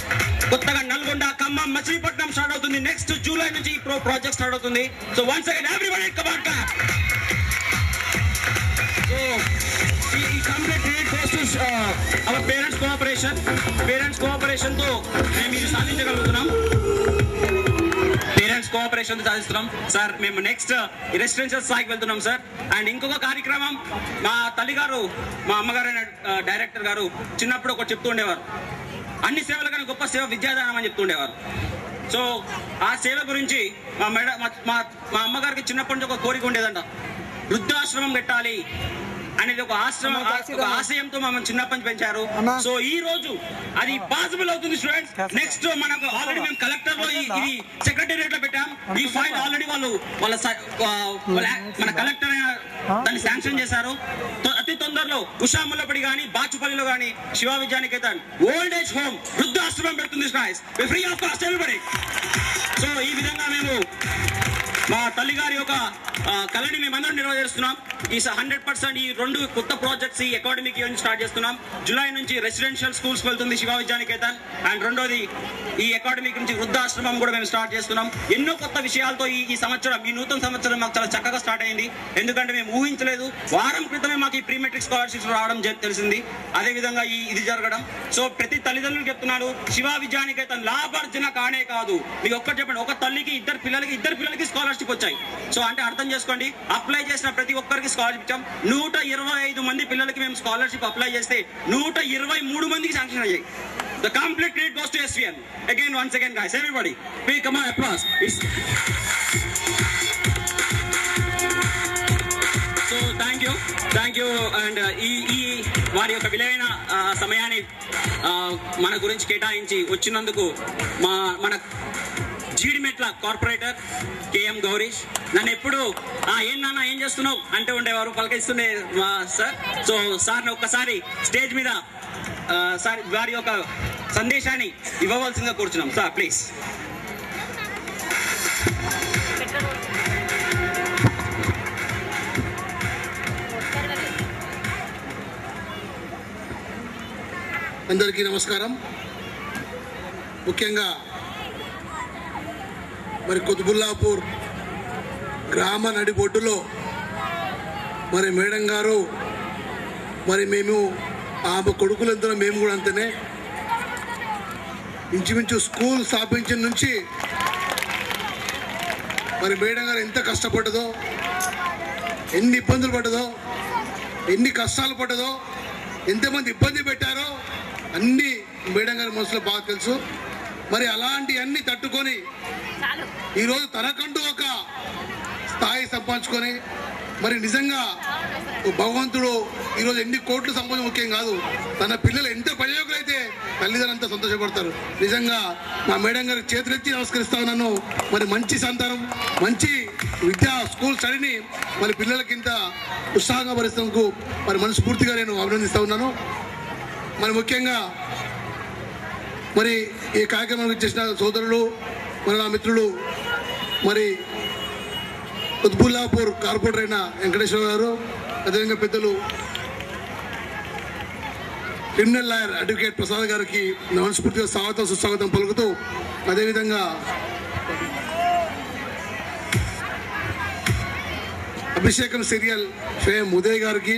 కొత్తగా నల్గొండ, ఖమ్మం, మచిలీపట్నం స్టార్ట్ అవుతుంది. నెక్స్ట్ జూలై నుంచి ఈ ప్రాజెక్ట్ స్టార్ట్ అవుతుంది. So once again everybody come on clap. So ఈ complete credit goes to our parents cooperation తో మేము ఇది సాధించగలుగుతున్నాం. పేరెంట్స్ కోఆపరేషన్ సాధిస్తున్నాం సార్. మేము నెక్స్ట్ రెసిడెన్షియల్ స్థాయికి వెళ్తున్నాం సార్. అండ్ ఇంకొక కార్యక్రమం, మా తల్లిగారు, మా అమ్మగారు డైరెక్టర్ గారు చిన్నప్పుడు ఒకటి చెప్తూ ఉండేవారు, అన్ని సేవల కన్నా గొప్ప సేవ విద్యాదానం అని చెప్తూ ఉండేవారు. సో ఆ సేవ గురించి మా అమ్మగారికి చిన్నప్పటి నుంచి ఒక కోరిక ఉండేదంట, వృద్ధాశ్రమం పెట్టాలి అనేది ఒక ఆశయంతో మమ్మల్ని చిన్నప్పటి నుంచి పెంచారు. సో ఈ రోజు అది పాసిబుల్ అవుతుంది స్టూడెంట్స్. నెక్స్ట్ మనకు ఆల్రెడీ మేము కలెక్టర్ లో ఇది సెక్రటేరియట్ లో పెట్టాం. ఈ ఫైల్ ఆల్రెడీ మన కలెక్టర్ దాన్ని శాంక్షన్ చేశారు. అతి తొందరలో ఉషాముల్లపడి కానీ బాచుపల్లిలో కానీ Shiva Vidyaniketan old age home వృద్ధాశ్రమం పెడుతుంది free of cost everybody. So ఈ విధంగా మేము మా తల్లిగారి యొక్క కళని మేమందరం నిర్వహిస్తున్నాం. ఈ 100% ఈ 2 కొత్త ప్రాజెక్ట్స్ ఈ అకాడమిక్ ఇయర్ నుంచి స్టార్ట్ చేస్తున్నాం. జూలై నుంచి రెసిడెన్షియల్ స్కూల్స్ వెళ్తుంది శివ విద్యానికేతన్. అండ్ రెండోది ఈ అకాడమిక్ నుంచి వృద్ధాశ్రమం కూడా మేము స్టార్ట్ చేస్తున్నాం. ఎన్నో కొత్త విషయాలతో ఈ సంవత్సరం, ఈ నూతన సంవత్సరం మాకు చాలా చక్కగా స్టార్ట్ అయింది. ఎందుకంటే మేము ఊహించలేదు, వారం క్రితమే మాకు ఈ ప్రీ మెట్రిక్ స్కాలర్షిప్స్ రావడం తెలిసింది. అదే విధంగా ఇది జరగడం. సో ప్రతి తల్లిదండ్రులు చెప్తున్నాను, శివ విద్యానికేతన్ లాభార్జన కానే కాదు. మీకు ఒక్కటి చెప్పండి, ఒక తల్లికి ఇద్దరు పిల్లలకి స్కాలర్షిప్ వచ్చాయి. సో అంటే అర్థం చేసుకోండి, అప్లై చేసిన ప్రతి ఒక్కరికి స్కాలర్షిప్ ఇచ్చాం. 125 మంది పిల్లలకి మేము స్కాలర్షిప్ అప్లై చేస్తే 123 మందికి శాంక్షన్ అయ్యాయి. The complete credit goes to SVN. Again, once again, guys, everybody, please come on, applause. So thank you, and ఈ వారి యొక్క విలువైన సమయాన్ని మన గురించి కేటాయించి వచ్చినందుకు మన జీడిమెట్ల కార్పొరేటర్ కేఎం గౌరీష్ నన్ను ఎప్పుడు ఏంటన్నా ఏం చేస్తున్నావు అంటే ఉండేవారు, పలకరిస్తుండే సార్. సో సార్ని ఒక్కసారి స్టేజ్ మీద సార్ వారి యొక్క సందేశాన్ని ఇవ్వవలసిందిగా కూర్చున్నాం సార్, ప్లీజ్. అందరికీ నమస్కారం. ముఖ్యంగా మరి కుతుబుల్లాపూర్ గ్రామ నడిబొడ్డులో మరి మేడం గారు, మరి మేము ఆమె కొడుకులంతా మేము కూడా అంతనే ఇంచుమించు స్కూల్ స్థాపించిన నుంచి మరి మేడం గారు ఎంత కష్టపడ్డదో, ఎన్ని ఇబ్బందులు పడ్డదో, ఎన్ని కష్టాలు పడ్డదో, ఎంతమంది ఇబ్బంది పెట్టారో అన్నీ మేడం గారి మనసులో బాగా తెలుసు. మరి అలాంటి అన్ని తట్టుకొని ఈరోజు తనకంటూ ఒక స్థాయి సంపాదించుకొని మరి నిజంగా భగవంతుడు ఈరోజు ఎన్ని కోట్లు సంపాదించడం ముఖ్యం కాదు, తన పిల్లలు ఎంత ప్రయోజకులైతే తల్లిదండ్రులంతా సంతోషపడతారు. నిజంగా మా మేడం గారికి చేతులెత్తి నమస్కరిస్తా ఉన్నాను. మరి మంచి సంతానం, మంచి విద్యా స్కూల్ స్టడీని మరి పిల్లలకి ఇంత ఉత్సాహంగా భరిస్తున్నందుకు మరి మనస్ఫూర్తిగా నేను అభినందిస్తూ ఉన్నాను. మరి ముఖ్యంగా మరి ఈ కార్యక్రమానికి చేసిన సోదరులు, మరి నా మిత్రులు, మరి కుతుబుల్లాపూర్ కార్పొరేటర్ అయిన వెంకటేశ్వర గారు, అదేవిధంగా పెద్దలు క్రిమినల్ లాయర్ అడ్వకేట్ ప్రసాద్ గారికి మనస్ఫూర్తిగా స్వాగతం సుస్వాగతం పలుకుతూ, అదేవిధంగా అభిషేకం సీరియల్ షేమ్ ఉదయ్ గారికి,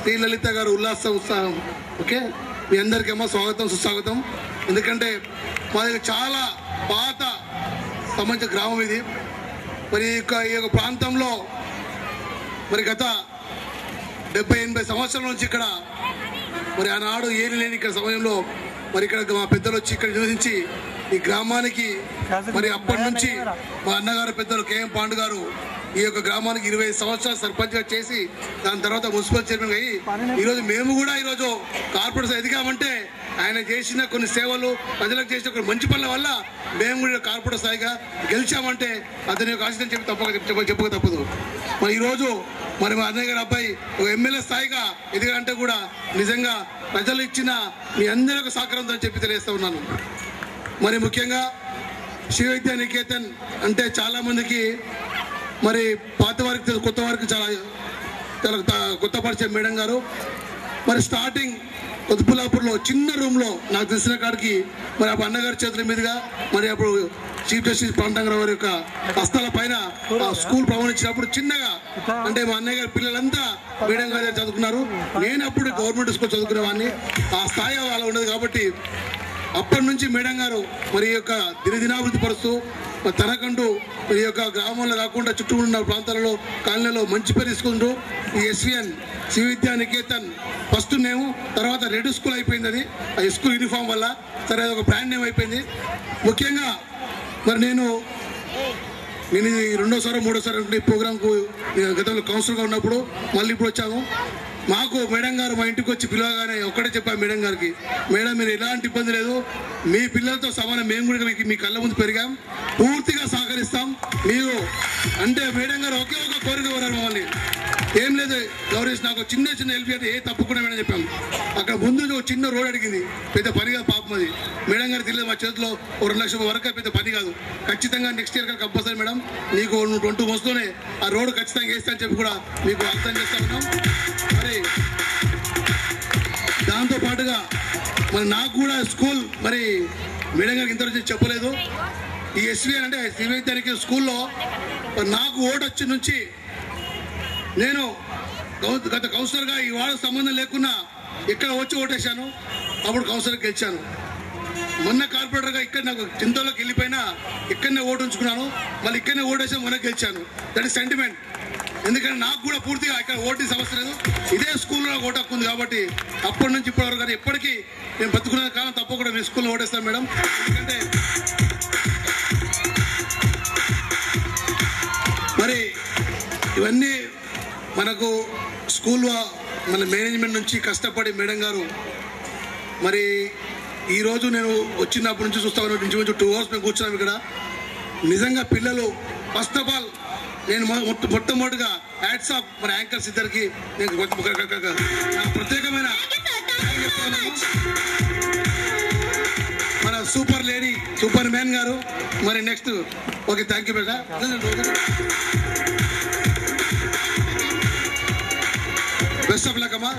శ్రీ లలిత గారు ఉత్సాహం. ఓకే, మీ అందరికేమో స్వాగతం సుస్వాగతం. ఎందుకంటే మా దగ్గర చాలా పాత సంబంధించిన గ్రామం ఇది. మరి ఈ యొక్క ప్రాంతంలో మరి గత 70-80 సంవత్సరాల నుంచి ఇక్కడ మరి ఆనాడు ఏమి లేని ఇక్కడ సమయంలో మరి ఇక్కడ మా పెద్దలు వచ్చి ఇక్కడ నివసించి ఈ గ్రామానికి మరి అప్పటి నుంచి మా అన్నగారు పెద్దలు కేఎం పాండు గారు ఈ యొక్క గ్రామానికి 20 సంవత్సరాలు సర్పంచ్గా చేసి దాని తర్వాత మున్సిపల్ చైర్మన్ అయ్యి ఈరోజు మేము కూడా ఈరోజు కార్పొరేషన్ ఎదిగామంటే ఆయన చేసిన కొన్ని సేవలు ప్రజలకు చేసిన కొన్ని మంచి పనుల వల్ల మేము కూడా కార్పొరేట్ స్థాయిగా గెలిచామంటే అతని యొక్క ఆశయం చెప్పక తప్పదు. మరి ఈరోజు మరి మా అన్నయ్య గారి అబ్బాయి ఒక ఎమ్మెల్యే స్థాయిగా ఎదిగారంటే కూడా నిజంగా ప్రజలు ఇచ్చిన మీ అందరి యొక్క సహకారంతో చెప్పి తెలియజేస్తూ ఉన్నాను. మరి ముఖ్యంగా శ్రీ విద్యా నికేతన్ అంటే చాలామందికి మరి పాత వారికి కొత్త వారికి చాలా కొత్త పరిచయం మేడం గారు. మరి స్టార్టింగ్ కొత్తపుల్లాపూర్లో చిన్న రూమ్లో నాకు తెలిసిన కాడికి మరి అప్పుడు అన్నగారి చేతుల మీదుగా మరి అప్పుడు చీఫ్ జస్టిస్ ప్రాంతంగారావు వారి యొక్క హస్తాల పైన స్కూల్ ప్రారంభించినప్పుడు చిన్నగా అంటే మా అన్నయ్య గారి పిల్లలంతా మేడం గారు చదువుకున్నారు. నేను అప్పుడు గవర్నమెంట్ స్కూల్ చదువుకునేవాడిని. ఆ స్థాయి అలా ఉండదు కాబట్టి అప్పటి నుంచి మేడం గారు మరి యొక్క దినదినాభివృద్ధి పరుస్తూ తనకంటూ ఈ యొక్క గ్రామంలో కాకుండా చుట్టూ ఉన్న ప్రాంతాలలో కాలనీలో మంచి పేరు తీసుకుంటూ ఈ ఎస్విఎన్ శ్రీ విద్యా నికేతన్ ఫస్ట్ నేమ్ తర్వాత రెడ్ స్కూల్ అయిపోయింది. అది ఆ స్కూల్ యూనిఫామ్ వల్ల సరే అది ఒక బ్రాండ్ నేమ్ అయిపోయింది. ముఖ్యంగా మరి నేను రెండోసారి మూడోసారి ప్రోగ్రాంకు గతంలో కౌన్సిలర్గా ఉన్నప్పుడు మళ్ళీ ఇప్పుడు వచ్చాము. మాకు మేడం గారు మా ఇంటికి వచ్చి పిలవగానే ఒక్కటే చెప్పాను మేడం గారికి, మేడం మీరు ఎలాంటి ఇబ్బంది లేదు, మీ పిల్లలతో సమానం మేము కూడా మీ కళ్ళ ముందు పెరిగాం, పూర్తిగా సహకరిస్తాం మీరు అంటే మేడం గారు ఒకే ఒక కోరిక కోరారు మమ్మల్ని. ఏం లేదు గౌరీష్ నాకు చిన్న హెల్ప్ అయితే ఏ తప్పకుండా మేడం చెప్పాము. అక్కడ ముందు చిన్న రోడ్ అడిగింది, పెద్ద పని కాదు పాపం అది. మేడం గారు తెలియదు మా చేతిలో 2 లక్షల వరకు పెద్ద పని కాదు, ఖచ్చితంగా నెక్స్ట్ ఇయర్ కంపల్సరీ మేడం నీకు 20 monthsలోనే ఆ రోడ్ ఖచ్చితంగా వేస్తా అని చెప్పి కూడా మీకు అర్థం చేస్తా ఉన్నాం. మరి దాంతో పాటుగా మరి నాకు కూడా స్కూల్ మరి మేడం గారికి ఇంతవరకు చెప్పలేదు. ఈ ఎస్విఎన్ అంటే శ్రీ విద్యా స్కూల్లో నాకు ఓటు వచ్చి నుంచి నేను గత కౌన్సిలర్గా ఈ వార్డు సంబంధం లేకున్నా ఇక్కడ వచ్చి ఓటేశాను. అప్పుడు కౌన్సిలర్కి గెలిచాను. మొన్న కార్పొరేటర్గా ఇక్కడ నాకు చింతలోకి వెళ్ళిపోయినా ఇక్కడనే ఓటు ఉంచుకున్నాను, మళ్ళీ ఇక్కడనే ఓటేసాను, మొన్న గెలిచాను. That is sentiment. ఎందుకంటే నాకు కూడా పూర్తిగా ఇక్కడ ఓటు సమస్య లేదు, ఇదే స్కూల్లో ఓటు హక్కు ఉంది కాబట్టి అప్పటి నుంచి ఇప్పటివరకు కానీ ఎప్పటికీ నేను బతుకునే కాలం తప్పకుండా మీ స్కూల్లో ఓటేస్తాను మేడం. ఎందుకంటే మరి ఇవన్నీ మనకు స్కూల్ మన మేనేజ్మెంట్ నుంచి కష్టపడి మేడం గారు మరి ఈరోజు నేను వచ్చినప్పటి నుంచి చూస్తా ఉన్నాను, ఇంచుమించు 2 hours మేము కూర్చున్నాం ఇక్కడ. నిజంగా పిల్లలు ఫస్ట్ ఆఫ్ ఆల్ నేను మొట్టమొదటిగా హ్యాట్స్ ఆఫ్ మన యాంకర్స్ ఇద్దరికి నేను ప్రత్యేకమైన మన సూపర్ లేడీ సూపర్ మ్యాన్ గారు. మరి next okay thank you beta. Best of luck అమ్మా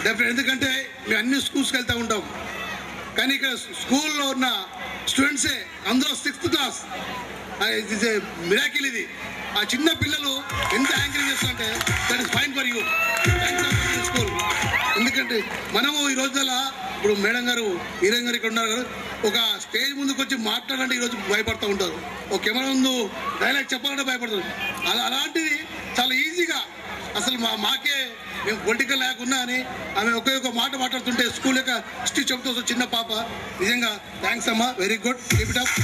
డెఫినెట్. ఎందుకంటే మేము అన్ని స్కూల్స్కి వెళ్తూ ఉంటాం, కానీ ఇక్కడ స్కూల్లో ఉన్న స్టూడెంట్సే అందులో 6th class it a miracle. ఇది ఆ చిన్న పిల్లలు ఎంత యాంకరింగ్ చేస్తారంటే that is fine for you school. ఎందుకంటే మనము ఈ రోజుల ఇప్పుడు మేడం గారు హీరోయిన్ గారు ఇక్కడ ఉన్నారు కదా, ఒక స్టేజ్ ముందుకు వచ్చి మాట్లాడాలంటే ఈరోజు భయపడుతూ ఉంటారు, ఒక కెమెరా ముందు డైలాగ్ చెప్పాలంటే భయపడతారు. అలాంటిది చాలా ఈజీగా అసలు మాకే మేము పొలిటికల్ లేకున్నా అని ఆమె ఒకే మాట మాట్లాడుతుంటే స్కూల్ యొక్క హిస్టరీ చెబుతూ చిన్న పాప. నిజంగా థ్యాంక్స్ అమ్మా, very good, keep it up.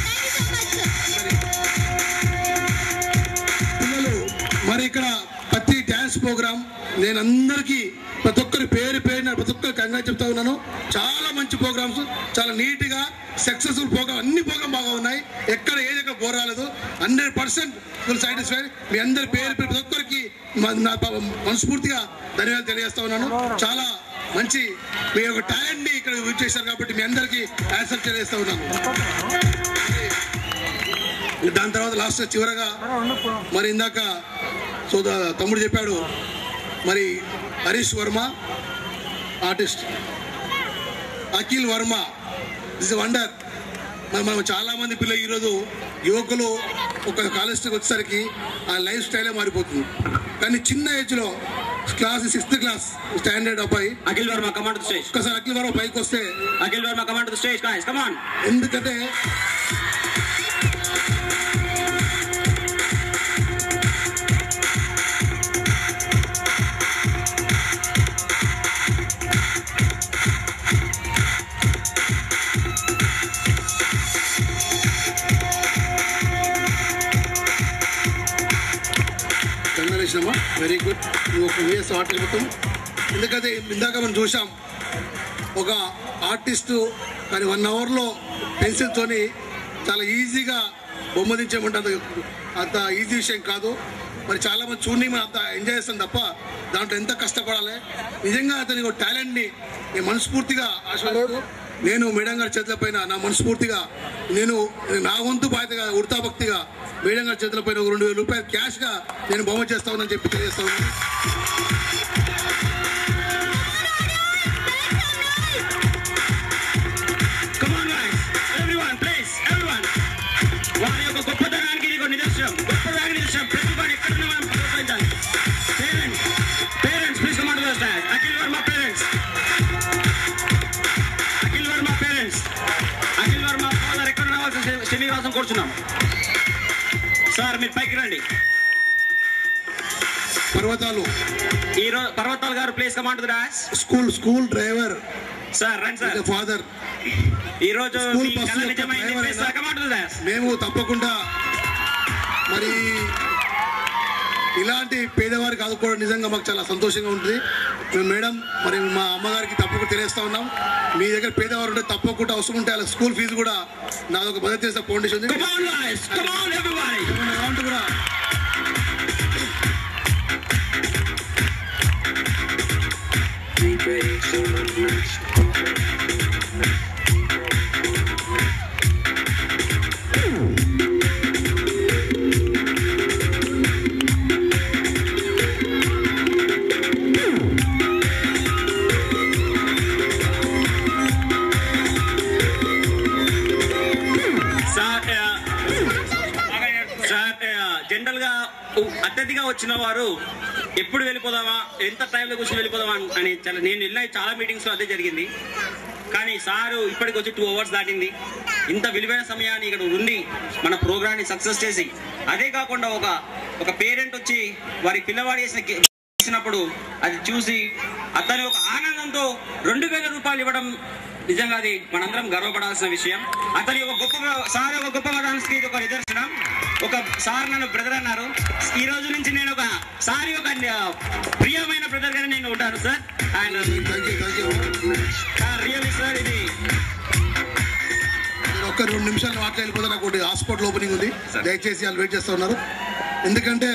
పిల్లలు మరి ఇక్కడ ప్రతి డ్యాన్స్ ప్రోగ్రామ్ నేను అందరికీ ప్రతి ఒక్కరి పేరున ప్రతి ఒక్కరి కంగ్రాట్స్ చెప్తా ఉన్నాను. చాలా మంచి ప్రోగ్రామ్స్, చాలా నీట్గా సక్సెస్ఫుల్ ప్రోగ్రామ్, అన్ని ప్రోగ్రామ్ బాగా ఉన్నాయి, ఎక్కడ ఏది ఎక్కడ బోర్ రాలేదు, 100% ఫుల్ సాటిస్ఫైడ్. మీ అందరి పేరు ప్రతి ఒక్కరికి నా మనస్ఫూర్తిగా ధన్యవాదాలు తెలియజేస్తా ఉన్నాను. చాలా మంచి మీ యొక్క టాలెంట్ని ఇక్కడ యూజ్ చేశారు కాబట్టి మీ అందరికీ యాన్సర్ తెలియజేస్తా ఉన్నాను. దాని తర్వాత లాస్ట్ చివరగా మరి ఇందాక తమ్ముడు చెప్పాడు మరి Harish Varma artist, Akhil Varma is wonder. మరి మనం చాలామంది పిల్లలు ఈరోజు యువకులు ఒక కాలేజ్కి వచ్చేసరికి ఆ లైఫ్ స్టైలే మారిపోతుంది. కానీ చిన్న ఏజ్లో క్లాస్ 6th class స్టాండర్డ్ అబ్బాయి Akhil Varma command to stage. ఒకసారి అఖిల్ వర్మ పైకి వస్తే Akhil Varma command to stage guys come on. ఎందుకంటే చేసినామా? Very good. ఇంకొక వేస్ ఆర్టిస్ట్ మొత్తం. ఎందుకంటే ఇందాక మనం చూసాం ఒక ఆర్టిస్టు కానీ 1 అవర్లో పెన్సిల్తోని చాలా ఈజీగా బొమ్మ దించేయమంటే అంత ఈజీ విషయం కాదు. మరి చాలా మంది చూడని మనం అంత ఎంజాయ్ చేస్తాం తప్ప దాంట్లో ఎంత కష్టపడాలి. నిజంగా అతని టాలెంట్ని నేను మనస్ఫూర్తిగా ఆశీర్వదిస్తూ నేను మేడం గారి చేతుల పైన నా మనస్ఫూర్తిగా నేను నా వంతు బాధ్యతగా ఉడతాభక్తిగా మేడం గారి చేతుల పైన 2,000 రూపాయలు క్యాష్గా నేను బొమ్మ చేస్తా ఉన్నానని చెప్పి తెలియజేస్తా ఉన్నాను. వారి యొక్క గొప్పతనానికి ఇది నిదర్శనం. గొప్పదానికి నిదర్శనం. ప్రతిభను ఎక్కడున్నా మనం ప్రోత్సహించాలి. Parents please come on to the stage. Akhil Varma parents. Akhil Varma parents. Akhil Varma father ఎక్కడ రావాల్సిన శ్రీనివాసం కూర్చున్నాం. సార్ మీరు పైకి రండి. పర్వతాలు గారు please come on to the stage. School driver sir రండి సార్. ఫాదర్ ఈ రోజు మేము తప్పకుండా మరి ఇలాంటి పేదవారికి ఆదుకోవడం నిజంగా మాకు చాలా సంతోషంగా ఉంటుంది. మేము మేడం మరి మా అమ్మగారికి తప్పకుండా తెలియజేస్తా ఉన్నాం. మీ దగ్గర పేదవారు ఉంటే తప్పకుండా అవసరం ఉంటే అలా స్కూల్ ఫీజు కూడా నాదొక మదర్ తెరెసా ఫౌండేషన్ ఉంది. కూడా జనరల్ గా అతిథిగా వచ్చిన వారు ఎప్పుడు వెళ్ళిపోదామా, ఎంత టైంలో కూర్చొని వెళ్ళిపోదామా అని నేను వెళ్ళిన చాలా మీటింగ్స్ లో అదే జరిగింది. కానీ సారు ఇప్పటికి వచ్చి 2 hours దాటింది. ఇంత విలువైన సమయాన్ని ఇక్కడ ఉండి మన ప్రోగ్రామ్ ని సక్సెస్ చేసి, అదే కాకుండా ఒక పేరెంట్ వచ్చి వారి పిల్లవాడు చేసినప్పుడు అది చూసి అతని ఒక ఆనందంతో 2,000 రూపాయలు ఇవ్వడం నిజంగా అది మనందరం గర్వపడాల్సిన విషయం. అతని ఒక గొప్ప మతానికి ఇది ఒక నిదర్శనం. ఒక సార్ నన్ను బ్రదర్ అన్నారు. ఈ రోజు నుంచి నేను ఒక సారి ఒక ప్రియమైన బ్రదర్ గానే నేను ఉంటాను సార్. అండ్ రియల్లీ సార్ ఇది ఒక్క 2 నిమిషాలు మాట్లాడిపోతే నాకు ఒకటి హాస్పిటల్ ఓపెనింగ్ ఉంది. దయచేసి వాళ్ళు వెయిట్ చేస్తూ ఉన్నారు. ఎందుకంటే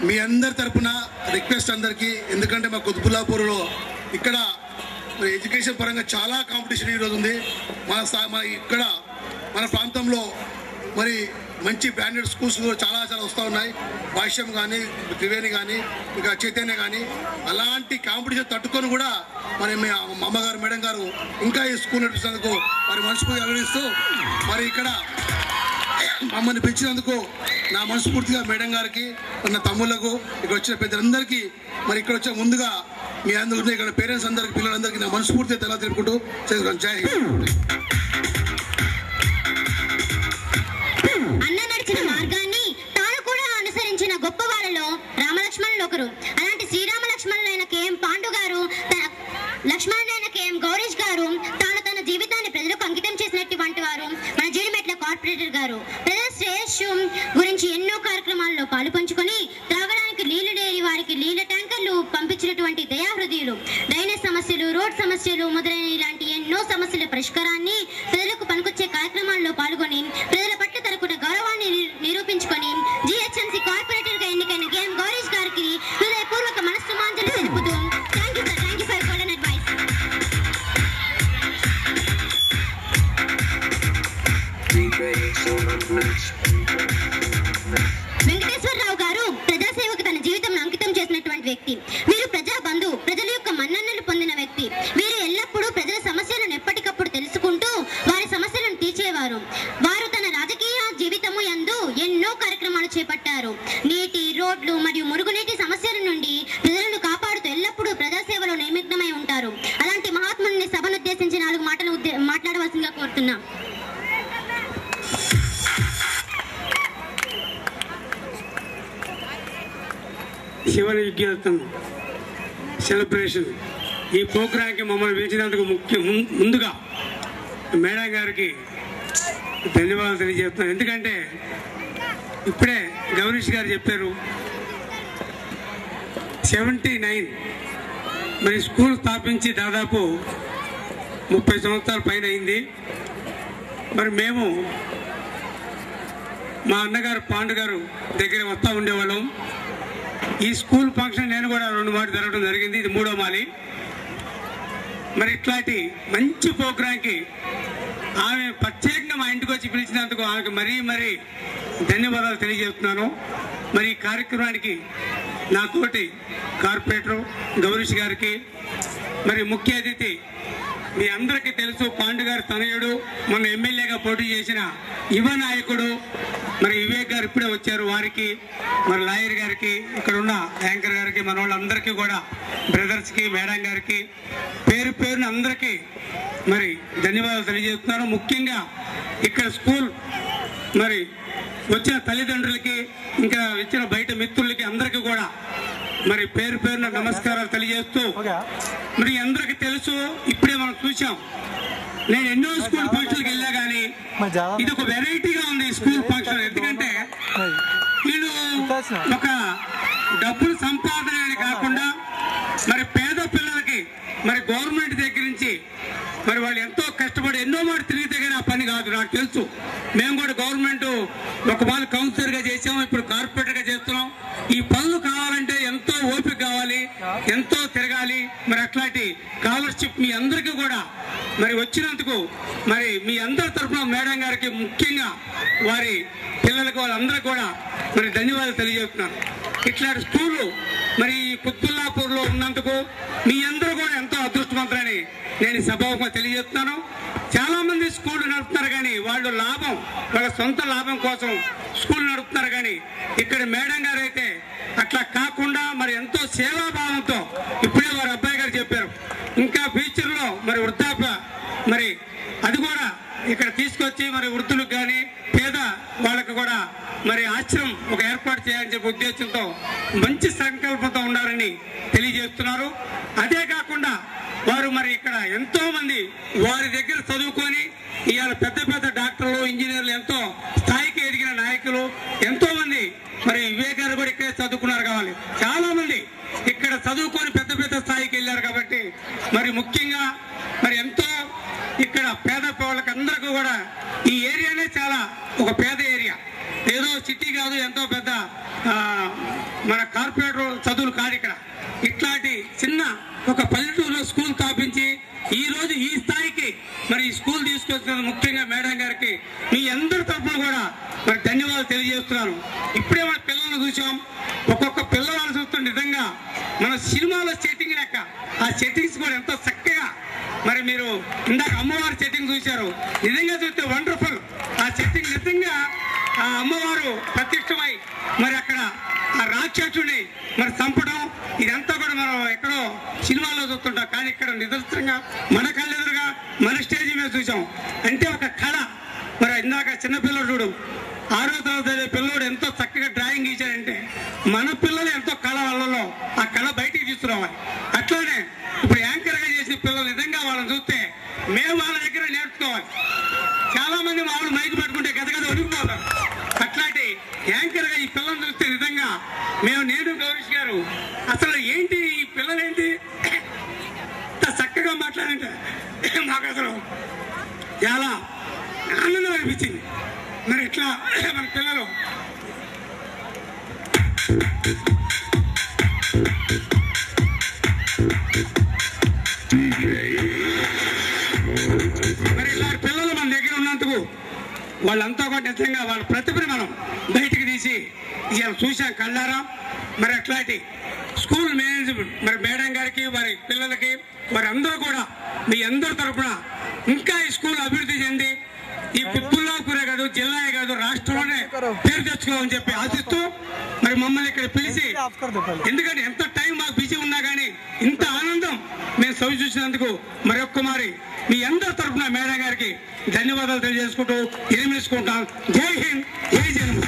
మీ అందరి తరఫున రిక్వెస్ట్ అందరికీ, ఎందుకంటే మా కుతుబుల్లాపూర్లో ఇక్కడ ఎడ్యుకేషన్ పరంగా చాలా కాంపిటీషన్ ఈరోజు ఉంది. మన ఇక్కడ మన ప్రాంతంలో మరి మంచి బ్రాండెడ్ స్కూల్స్ చాలా వస్తూ ఉన్నాయి. భాష్యం కానీ, త్రివేణి కానీ, ఇంకా చైతన్య కానీ, అలాంటి కాంపిటీషన్ తట్టుకొని కూడా మరి మీ అమ్మగారు మేడం గారు ఇంకా ఈ స్కూల్ నడిపిస్తున్నందుకు మరి మనస్ఫూర్తిగా అభినందిస్తూ మరి ఇక్కడ మమ్మల్ని పెంచినందుకు నా మనస్ఫూర్తిగా మేడం గారికి, నా తమ్ముళ్లకు, ఇక్కడ వచ్చిన పెద్దలందరికీ, మరి ఇక్కడ వచ్చే ముందుగా మీ అందరూ ఇక్కడ పేరెంట్స్ అందరికి, పిల్లలందరికీ నా మనస్ఫూర్తిగా తెలా తెలుపుకుంటూ చేసుకున్నాను. జై హింద్. అన్న నడిచిన మార్గాన్ని తాను కూడా అనుసరించిన గొప్ప వారిలో రామలక్ష్మణులు ఒకరు. అలాంటి శ్రీరామ లక్ష్మణులైన కేఎం పాండు గారు, లక్ష్మణులైన కేఎం గౌరీష్ గారు తాను తన జీవితాన్ని ప్రజలకు అంకితం చేసినటువంటి వారు మన జీడిమెట్ల కార్పొరేటర్ గారు. ప్రజల శ్రేయస్సు గురించి ఎన్నో కార్యక్రమాల్లో పాలు పంచుకొని త్రాగడానికి నీళ్లు లేని వారికి నీళ్ల ట్యాంకర్లు పంపించినటువంటి దయాహృదయులు. డ్రైనేజ్ సమస్యలు, రోడ్ సమస్యలు మొదలైన ఇలాంటి ఎన్నో సమస్యల పరిష్కారాన్ని ప్రజలకు పనికొచ్చే కార్యక్రమాల్లో పాల్గొని ప్రజల పట్ల తనకున్న గౌరవాన్ని నిరూపించుకొని జిహెచ్ఎంసీ కార్పొరేటర్ గా ఎన్నికైన కేఎం గౌరీష్ గారికి హృదయపూర్వక మనస్సుమాంజలి తెలుపుతూ thank you sir, thank you for golden advice. Venkateswararao గారు ప్రజాసేవకు తన జీవితం అంకితం చేసినటువంటి వ్యక్తి. వీరు ప్రజా బంధు, ప్రజల యొక్క మన్ననలు పొందిన వ్యక్తి. వీరు ఎల్లప్పుడూ ప్రజల సమస్యలను ఎప్పటికప్పుడు తెలుసుకుంటూ వారి సమస్యలను తీర్చేవారు. వారు తన రాజకీయ జీవితము యందు ఎన్నో కార్యక్రమాలు చేపట్టారు. నీటి, రోడ్లు మరియు మురుగునీటి సమస్యల నుండి ప్రజలను కాపాడుతూ ఎల్లప్పుడూ ప్రజాసేవలో నిమగ్నమై ఉంటారు. అలాంటి మహాత్ముని సభను ఉద్దేశించి 4 మాటలు మాట్లాడవలసిందిగా కోరుతున్నాం. శివన విజ్ఞాతం సెలబ్రేషన్ ఈ ప్రోగ్రాంకి మమ్మల్ని పిలిచినందుకు ముందుగా మేడం గారికి ధన్యవాదాలు తెలియజేస్తున్నాను. ఎందుకంటే ఇప్పుడే గౌరీష్ గారు చెప్పారు, 79 మరి స్కూల్ స్థాపించి దాదాపు 30 సంవత్సరాల పైన అయింది. మరి మేము మా అన్నగారు పాండు గారు దగ్గర వస్తూ ఉండేవాళ్ళం. ఈ స్కూల్ ఫంక్షన్ నేను కూడా 2 మాటలు జరగడం జరిగింది. ఇది 3వ మాలి. మరి ఇట్లాంటి మంచి ప్రోగ్రాంకి ఆమె ప్రత్యేకంగా మా ఇంటికి వచ్చి పిలిచినందుకు ఆమెకు మరీ ధన్యవాదాలు తెలియజేస్తున్నాను. మరి ఈ కార్యక్రమానికి నా తోటి కార్పొరేటర్ గౌరీష్ గారికి, మరి ముఖ్య అతిథి మీ అందరికీ తెలుసు పాండు గారి తనయుడు, మొన్న ఎమ్మెల్యేగా పోటీ చేసిన యువ నాయకుడు మరి వివేక్ గారు ఇప్పుడే వచ్చారు. వారికి, మరి లాయర్ గారికి, ఇక్కడ ఉన్న యాంకర్ గారికి, మన వాళ్ళందరికీ కూడా బ్రదర్స్కి, మేడం గారికి పేరు పేరున అందరికీ మరి ధన్యవాదాలు తెలియజేస్తున్నాను. ముఖ్యంగా ఇక్కడ స్కూల్ మరి వచ్చిన తల్లిదండ్రులకి, ఇంకా వచ్చిన బయట మిత్రులకి అందరికీ కూడా మరి పేరు పేరున నమస్కారాలు తెలియజేస్తూ, మరి అందరికీ తెలుసు, ఇప్పుడే మనం చూసాం. నేను ఎన్నో స్కూల్ ఫంక్షన్కి వెళ్ళా కానీ ఇది ఒక వెరైటీగా ఉంది ఈ స్కూల్ ఫంక్షన్. ఎందుకంటే వీళ్ళు ఒక డబ్బులు సంపాదన అని కాకుండా మరి పేద పిల్లలకి మరి గవర్నమెంట్ దగ్గర నుంచి మరి వాళ్ళు ఎంతో కష్టపడి ఎన్నో మాట తిరిగితే కానీ ఆ పని కాదు. నాకు తెలుసు, మేము కూడా గవర్నమెంట్ ఒక వాళ్ళు కౌన్సిలర్గా చేసాము, ఇప్పుడు కార్పొరేటర్గా చేస్తున్నాం. ఈ పనులు కావాలంటే ఎంతో ఓపిక కావాలి, ఎంతో తిరగాలి. మరి అట్లాంటి స్కాలర్షిప్ మీ అందరికీ కూడా మరి వచ్చినందుకు మరి మీ అందరి తరఫున మేడం గారికి, ముఖ్యంగా వారి పిల్లలకు, వాళ్ళందరికీ కూడా మరి ధన్యవాదాలు తెలియజేస్తున్నాను. ఇట్లాంటి స్కూలు మరి కుత్బుల్లాపూర్లో ఉన్నందుకు మీ అందరూ కూడా ఎంతో అదృష్టవంతులని నేను సభాముఖంగా తెలియజేస్తున్నాను. చాలా మంది స్కూల్ నడుపుతున్నారు కానీ వాళ్ళు వాళ్ళ సొంత లాభం కోసం స్కూల్ నడుపుతున్నారు. కానీ ఇక్కడ మేడం గారు అయితే అట్లా కాకుండా మరి ఎంతో సేవాభావంతో, ఇప్పుడే వారి అబ్బాయి గారు చెప్పారు, ఇంకా ఫ్యూచర్లో మరి వృద్ధాప్య మరి అది కూడా ఇక్కడ తీసుకొచ్చి మరి వృద్ధులకు కానీ పేద వాళ్ళకు కూడా మరి ఆశ్రమం ఒక ఏర్పాటు చేయాలని చెప్పి ఉద్దేశంతో మంచి సంకల్పంతో ఉండాలని తెలియజేస్తున్నారు. అదే కాకుండా వారు మరి ఇక్కడ ఎంతో మంది వారి దగ్గర చదువుకొని ఇవాళ పెద్ద పెద్ద డాక్టర్లు, ఇంజనీర్లు, ఎంతో స్థాయికి ఎదిగిన నాయకులు ఎంతో మంది మరి వివేక్ గారు కూడా ఇక్కడే చదువుకున్నారు. కావాలి చాలా మంది ఇక్కడ చదువుకొని పెద్ద పెద్ద స్థాయికి వెళ్ళారు. కాబట్టి మరి ముఖ్యంగా మరి ఎంతో ఇక్కడ పేద వాళ్ళకి అందరికీ కూడా ఈ ఏరియానే చాలా ఒక పేద ఏరియా, ఏదో సిటీ కాదు, ఎంతో పెద్ద మన కార్పొరేటర్ చదువులు కాదు. ఇక్కడ ఇట్లాంటి చిన్న ఒక పల్లెటూరులో స్కూల్ స్థాపించి ఈ రోజు ఈ స్థాయికి మరి ఈ స్కూల్ తీసుకొచ్చిన ముఖ్యంగా మేడం గారికి మీ అందరి తరఫున కూడా మరి ధన్యవాదాలు తెలియజేస్తున్నాను. ఇప్పుడే మన పిల్లలను చూసాం, ఒక్కొక్క పిల్లవాళ్ళు చూస్తే నిజంగా మన సినిమాలో సెట్టింగ్ లెక్క ఆ సెట్టింగ్స్ కూడా ఎంతో చక్కగా మరి మీరు ఇందాక అమ్మవారి సెట్టింగ్ చూశారు, నిజంగా చూస్తే వండర్ఫుల్. ఆ సెట్టింగ్ నిజంగా ఆ అమ్మవారు ప్రత్యక్షమై మరి అక్కడ ఆ రాక్షసుని మరి చంపడం ఇదంతా కూడా మనం ఎక్కడో సినిమాలో చూస్తుంటాం. కానీ ఇక్కడ నిదర్శనంగా మన కళ్ళెదురుగా మన స్టేజ్ మీద చూసాం. అంటే ఒక కళ. మరి ఇందాక చిన్నపిల్లడు చూడు, 6వ తరగతి పిల్లడు ఎంతో చక్కగా డ్రాయింగ్ గీశాడంటే మన పిల్లలు ఎంతో కళ వాళ్ళలో ఆ కళ బయటికి తీసుకురావాలి. అట్లానే ఇప్పుడు యాంకర్గా చేసిన పిల్లలు నిజంగా వాళ్ళని చూస్తే మేము వాళ్ళ దగ్గర నేర్చుకోవాలి. చాలా మంది మామూలు మైక్ పెట్టుకుంటే గదగద ఒడిగిపోతారు. అట్లాంటి యాంకర్గా ఈ పిల్లల్ని చూస్తే నిజంగా నేను గౌరీష్ గారు అసలు ఏంటి ఈ పిల్లలేంటి చక్కగా మాట్లాడంటే మాకు అసలు చాలా ఆనందం అనిపించింది. మరి ఇట్లా మన పిల్లలు మరి ఇలాంటి పిల్లలు మన దగ్గర ఉన్నందుకు వాళ్ళంతా కూడా నిజంగా వాళ్ళ ప్రతిభని మనం బయటికి తీసి ఇవాళ చూసాం కళ్ళారా. మరి అట్లాంటి స్కూల్ మేనేజ్మెంట్ మరి మేడం గారికి, వారి పిల్లలకి, వారి అందరూ కూడా మీ అందరి తరఫున ఇంకా ఈ స్కూల్ అభివృద్ధి చెంది ఈ కుత్బుల్లాపూరే కాదు, జిల్లాయే కాదు, రాష్ట్రంలోనే పేరు తెచ్చుకోవాలని చెప్పి ఆశిస్తూ మరి మమ్మల్ని ఇక్కడ పిలిచి, ఎందుకంటే ఎంత టైం మాకు బిజీ ఉన్నా కానీ ఇంత ఆనందం మేము సవి చూసినందుకు మరొక్కమారి మీ అందరి తరఫున మేడం గారికి ధన్యవాదాలు తెలియజేసుకుంటూ విరమించుకుంటాం. జై హింద్, జై జగన్.